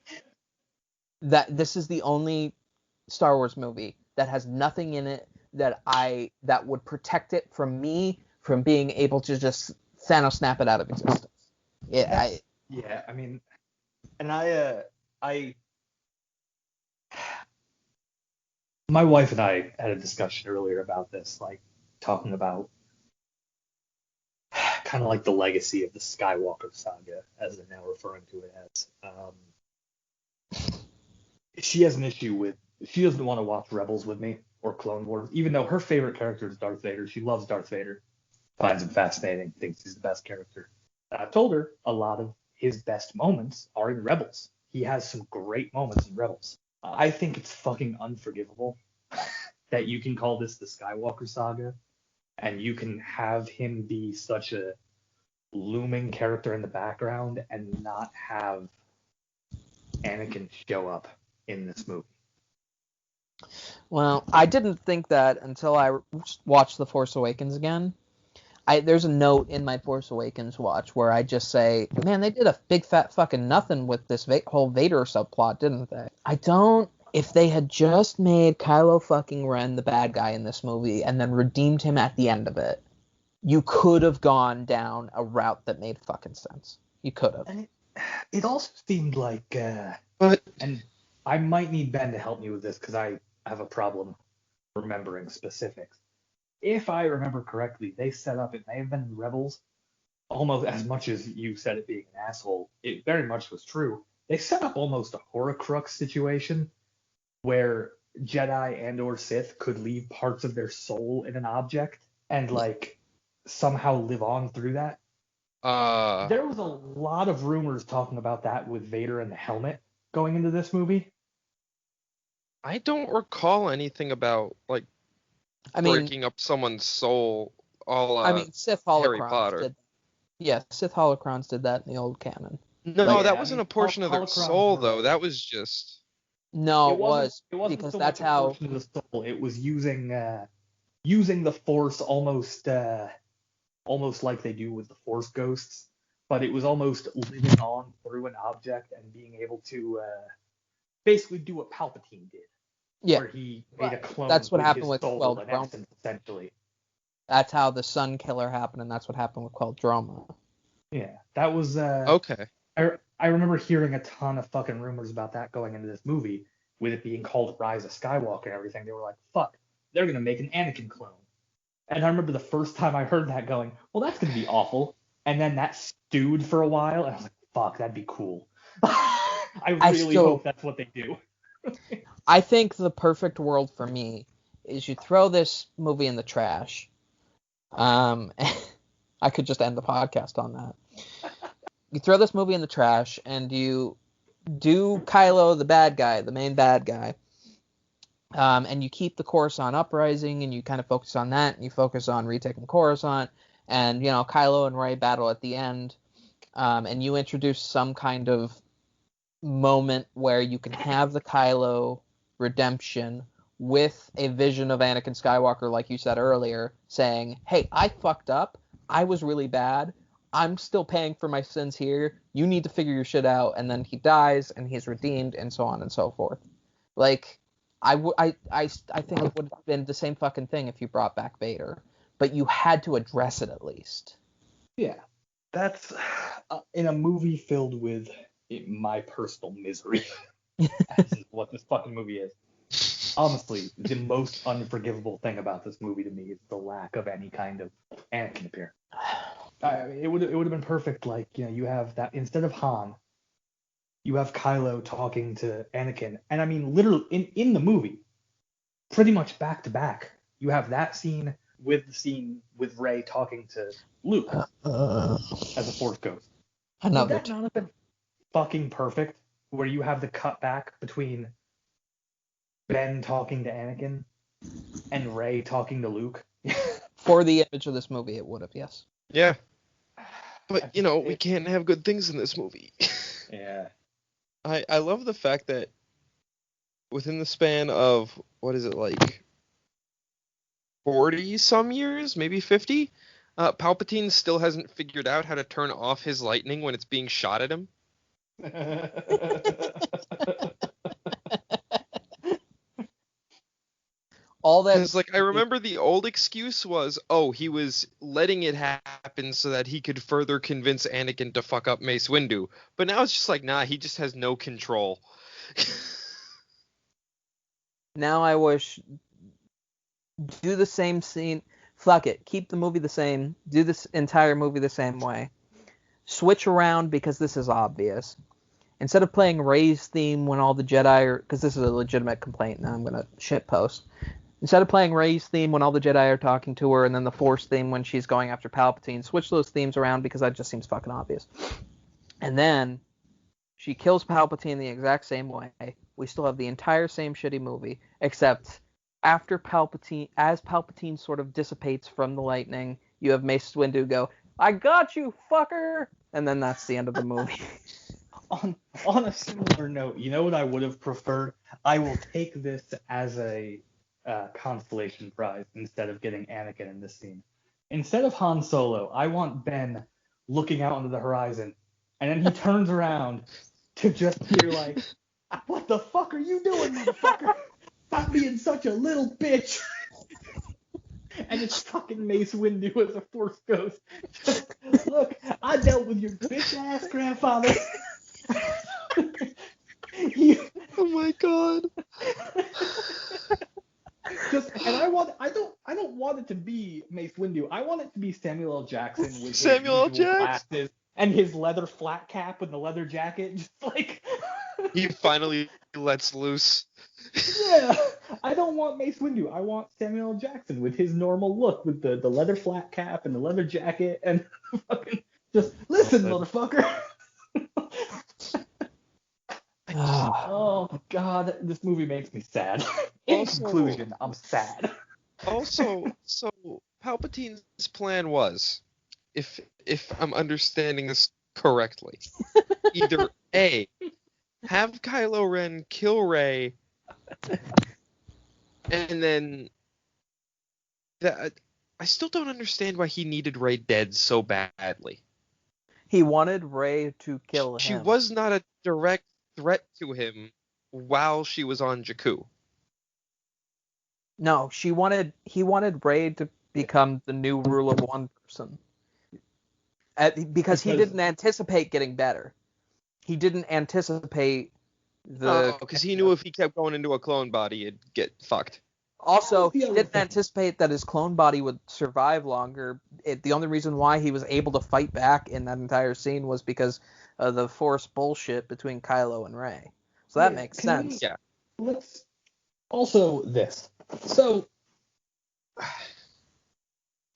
that this is the only Star Wars movie that has nothing in it that would protect it from me from being able to just Thanos snap it out of existence. Yeah, I mean, and I, my wife and I had a discussion earlier about this, like talking about kind of like the legacy of the Skywalker saga, as they're now referring to it as. She has an issue with, she doesn't want to watch Rebels with me or Clone Wars, even though her favorite character is Darth Vader. She loves Darth Vader, finds him fascinating, thinks he's the best character. And I've told her a lot of his best moments are in Rebels. He has some great moments in Rebels. I think it's fucking unforgivable that you can call this the Skywalker saga and you can have him be such a looming character in the background and not have Anakin show up in this movie. Well, I didn't think that until I watched The Force Awakens again. There's a note in my Force Awakens watch where I just say, man, they did a big fat fucking nothing with this whole Vader subplot, didn't they? If they had just made Kylo fucking Ren the bad guy in this movie and then redeemed him at the end of it, you could have gone down a route that made fucking sense. You could have. And it also seemed like, But and I might need Ben to help me with this because I have a problem remembering specifics. If I remember correctly, they set up, it may have been Rebels, almost as much as you said it being an asshole, it very much was true. They set up almost a Horcrux situation where Jedi and or Sith could leave parts of their soul in an object and like somehow live on through that. There was a lot of rumors talking about that with Vader and the helmet going into this movie. I don't recall anything about like breaking up someone's soul. Sith Harry holocrons Potter. did. Yeah, Sith holocrons did that in the old canon. No, that wasn't a portion of their soul though. That was just. No, It wasn't because so that's much a how. portion of the soul. It was using the Force almost like they do with the Force ghosts, but it was almost living on through an object and being able to basically do what Palpatine did. Yeah, where he made a clone. That's what with happened his with soul Quell and Droma. essence, essentially. That's how the Sun Killer happened, and that's what happened with Quell Droma. Yeah, that was Okay. I remember hearing a ton of fucking rumors about that going into this movie, with it being called Rise of Skywalker and everything. They were like, fuck, they're gonna make an Anakin clone. And I remember the first time I heard that going, well, that's gonna be awful. And then that stewed for a while, and I was like, fuck, that'd be cool. I really hope that's what they do. I think the perfect world for me is you throw this movie in the trash. I could just end the podcast on that. You throw this movie in the trash and you do Kylo the bad guy, the main bad guy. And you keep the Coruscant uprising and you kind of focus on that and you focus on retaking Coruscant and, Kylo and Rey battle at the end. And you introduce some kind of moment where you can have the Kylo redemption with a vision of Anakin Skywalker, like you said earlier, saying, hey, I fucked up. I was really bad. I'm still paying for my sins here. You need to figure your shit out. And then he dies and he's redeemed and so on and so forth. Like, I think it would have been the same fucking thing if you brought back Vader. But you had to address it at least. Yeah. That's in a movie filled with my personal misery. This is what this fucking movie is. Honestly, the most unforgivable thing about this movie to me is the lack of any kind of Anakin appearance. It would have been perfect. Like, you have that instead of Han, you have Kylo talking to Anakin, and I mean, literally in the movie, pretty much back to back, you have that scene with Rey talking to Luke as a Force ghost. Would that not have been fucking perfect? Where you have the cut back between Ben talking to Anakin and Rey talking to Luke. For the image of this movie, it would have, yes. Yeah. But, we can't have good things in this movie. Yeah. I love the fact that within the span of, what is it, like 40 some years, maybe 50, Palpatine still hasn't figured out how to turn off his lightning when it's being shot at him. All that. Because, I remember the old excuse was, he was letting it happen happen so that he could further convince Anakin to fuck up Mace Windu. But now it's just like, nah, he just has no control. Now I wish, do the same scene. Fuck it. Keep the movie the same. Do this entire movie the same way. Switch around because this is obvious. Instead of playing Rey's theme when all the Jedi are, because this is a legitimate complaint, now I'm gonna shitpost. Instead of playing Rey's theme when all the Jedi are talking to her, and then the Force theme when she's going after Palpatine, switch those themes around because that just seems fucking obvious. And then she kills Palpatine the exact same way. We still have the entire same shitty movie, except after Palpatine, as Palpatine sort of dissipates from the lightning, you have Mace Windu go, "I got you, fucker!" And then that's the end of the movie. On a similar note, you know what I would have preferred? I will take this as a consolation prize instead of getting Anakin in this scene. Instead of Han Solo, I want Ben looking out into the horizon, and then he turns around to just hear like, "What the fuck are you doing, motherfucker? Stop being such a little bitch." And it's fucking Mace Windu as a Force ghost. Just, "Look, I dealt with your bitch ass grandfather." Oh my god. And I don't want it to be Mace Windu. I want it to be Samuel L. Jackson with Samuel L. his usual Jackson. glasses and his leather flat cap and the leather jacket, just like He finally lets loose. yeah. I don't want Mace Windu. I want Samuel L. Jackson with his normal look, with the leather flat cap and the leather jacket, and fucking just listen, motherfucker. Oh god, this movie makes me sad. In conclusion, I'm sad. Also, so Palpatine's plan was, if I'm understanding this correctly, either A, have Kylo Ren kill Rey, and then that I still don't understand why he needed Rey dead so badly. He wanted Rey to kill him. She was not a direct threat to him while she was on Jakku. No, he wanted Rey to become the new rule of one person. Because he didn't anticipate getting better. He didn't anticipate because he knew if he kept going into a clone body, it'd get fucked. Also, he didn't anticipate that his clone body would survive longer. The only reason why he was able to fight back in that entire scene was because of the Force bullshit between Kylo and Rey. So that makes sense. Yeah. Let's also this. So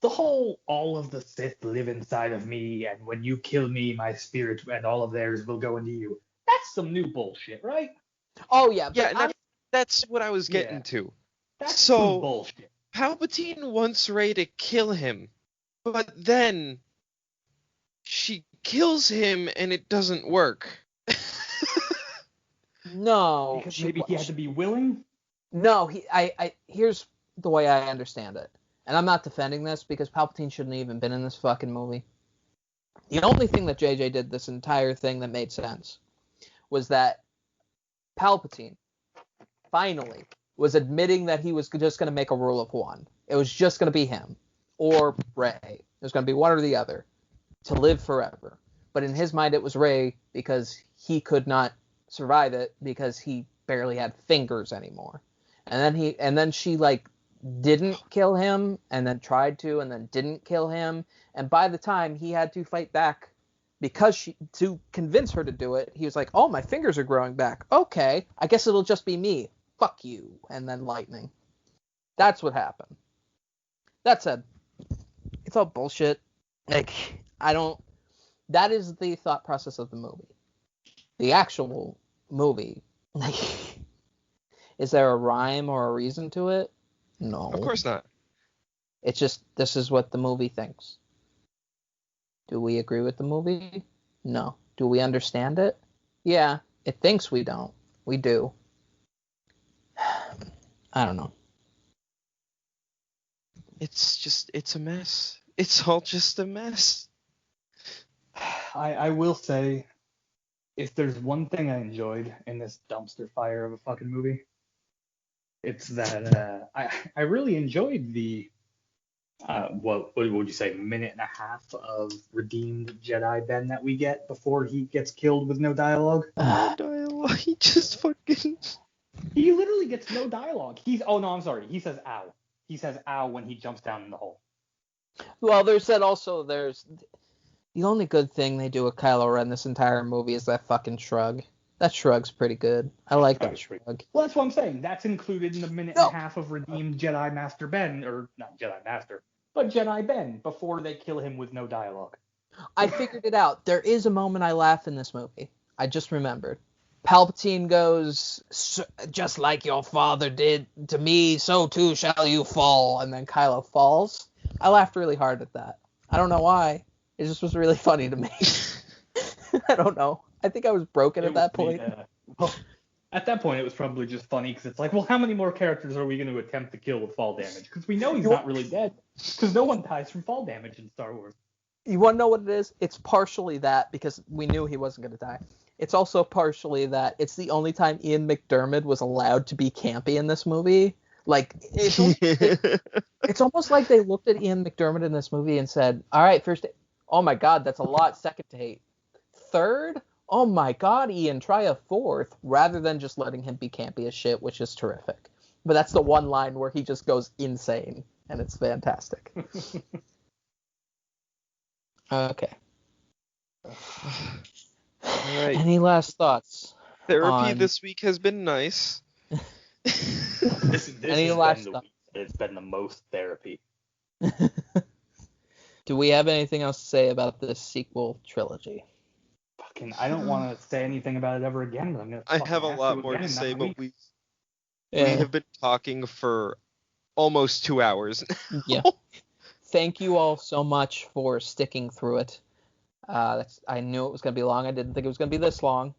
the whole all of the Sith live inside of me, and when you kill me, my spirit and all of theirs will go into you. That's some new bullshit, right? Oh yeah, yeah, and that's what I was getting to. That's some bullshit. Palpatine wants Rey to kill him, but then she kills him and it doesn't work. No, because maybe he had to be willing. No, here's the way I understand it, and I'm not defending this because Palpatine shouldn't have even been in this fucking movie. The only thing that JJ did this entire thing that made sense was that Palpatine finally was admitting that he was just going to make a rule of one. It was just going to be him or Rey. It was going to be one or the other to live forever. But in his mind, it was Rey because he could not survive it because he barely had fingers anymore. And then she like didn't kill him and then tried to and then didn't kill him. And by the time he had to fight back because to convince her to do it, he was like, "Oh, my fingers are growing back. Okay, I guess it'll just be me. Fuck you." And then lightning. That's what happened. That said, it's all bullshit. Like, that is the thought process of the movie. The actual movie, like, is there a rhyme or a reason to it? No. Of course not. It's just, this is what the movie thinks. Do we agree with the movie? No. Do we understand it? Yeah, it thinks we don't. We do. I don't know. It's a mess. It's all just a mess. I will say, if there's one thing I enjoyed in this dumpster fire of a fucking movie, it's that I really enjoyed the What would you say, minute and a half of redeemed Jedi Ben that we get before he gets killed with no dialogue? No dialogue. He just fucking. He literally gets no dialogue. Oh no, I'm sorry. He says ow. He says ow when he jumps down in the hole. Well, there's the only good thing they do with Kylo Ren this entire movie is that fucking shrug. That shrug's pretty good. I like that shrug. Well, that's what I'm saying. That's included in the minute and a half of redeemed Jedi Master Ben, or not Jedi Master, but Jedi Ben before they kill him with no dialogue. I figured it out. There is a moment I laugh in this movie. I just remembered. Palpatine goes, just like your father did to me, so too shall you fall. And then Kylo falls. I laughed really hard at that. I don't know why. It just was really funny to me. I don't know. I think I was broken at that point. Well, at that point, it was probably just funny because it's like, well, how many more characters are we going to attempt to kill with fall damage? Because we know he's not really dead. Because no one dies from fall damage in Star Wars. You want to know what it is? It's partially that because we knew he wasn't going to die. It's also partially that it's the only time Ian McDiarmid was allowed to be campy in this movie. Like, it's almost like they looked at Ian McDiarmid in this movie and said, all right, first, oh my God, that's a lot. Second to hate. Third, oh my God, Ian, try a fourth, rather than just letting him be campy as shit, which is terrific. But that's the one line where he just goes insane, and it's fantastic. Okay. All right. Any last thoughts? Therapy this week has been nice. It's been the most therapy. Do we have anything else to say about this sequel trilogy? I don't want to say anything about it ever again, but I'm gonna. I have a lot more to say, but we Yeah. have been talking for almost 2 hours now. Yeah. Thank you all so much for sticking through it. I knew it was going to be long. I didn't think it was going to be this long,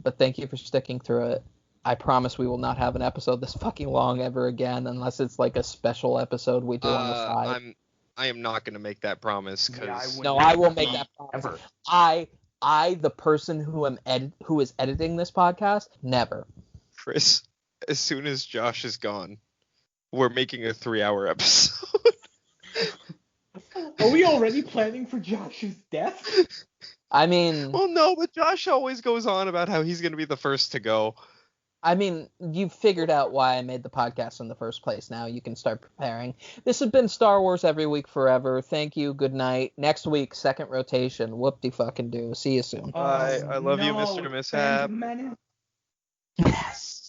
but thank you for sticking through it. I promise we will not have an episode this fucking long ever again, unless it's like a special episode we do on the side. I am not going to make that promise because I will make that promise. Ever. I, the person who is editing this podcast, never. Chris, as soon as Josh is gone, we're making a 3-hour episode. Are we already planning for Josh's death? I mean... Well, no, but Josh always goes on about how he's going to be the first to go. I mean, you've figured out why I made the podcast in the first place. Now you can start preparing. This has been Star Wars Every Week Forever. Thank you. Good night. Next week, second rotation. Whoop-de-fucking-do. See you soon. Bye. I love you, Mr. Mishap. Yes.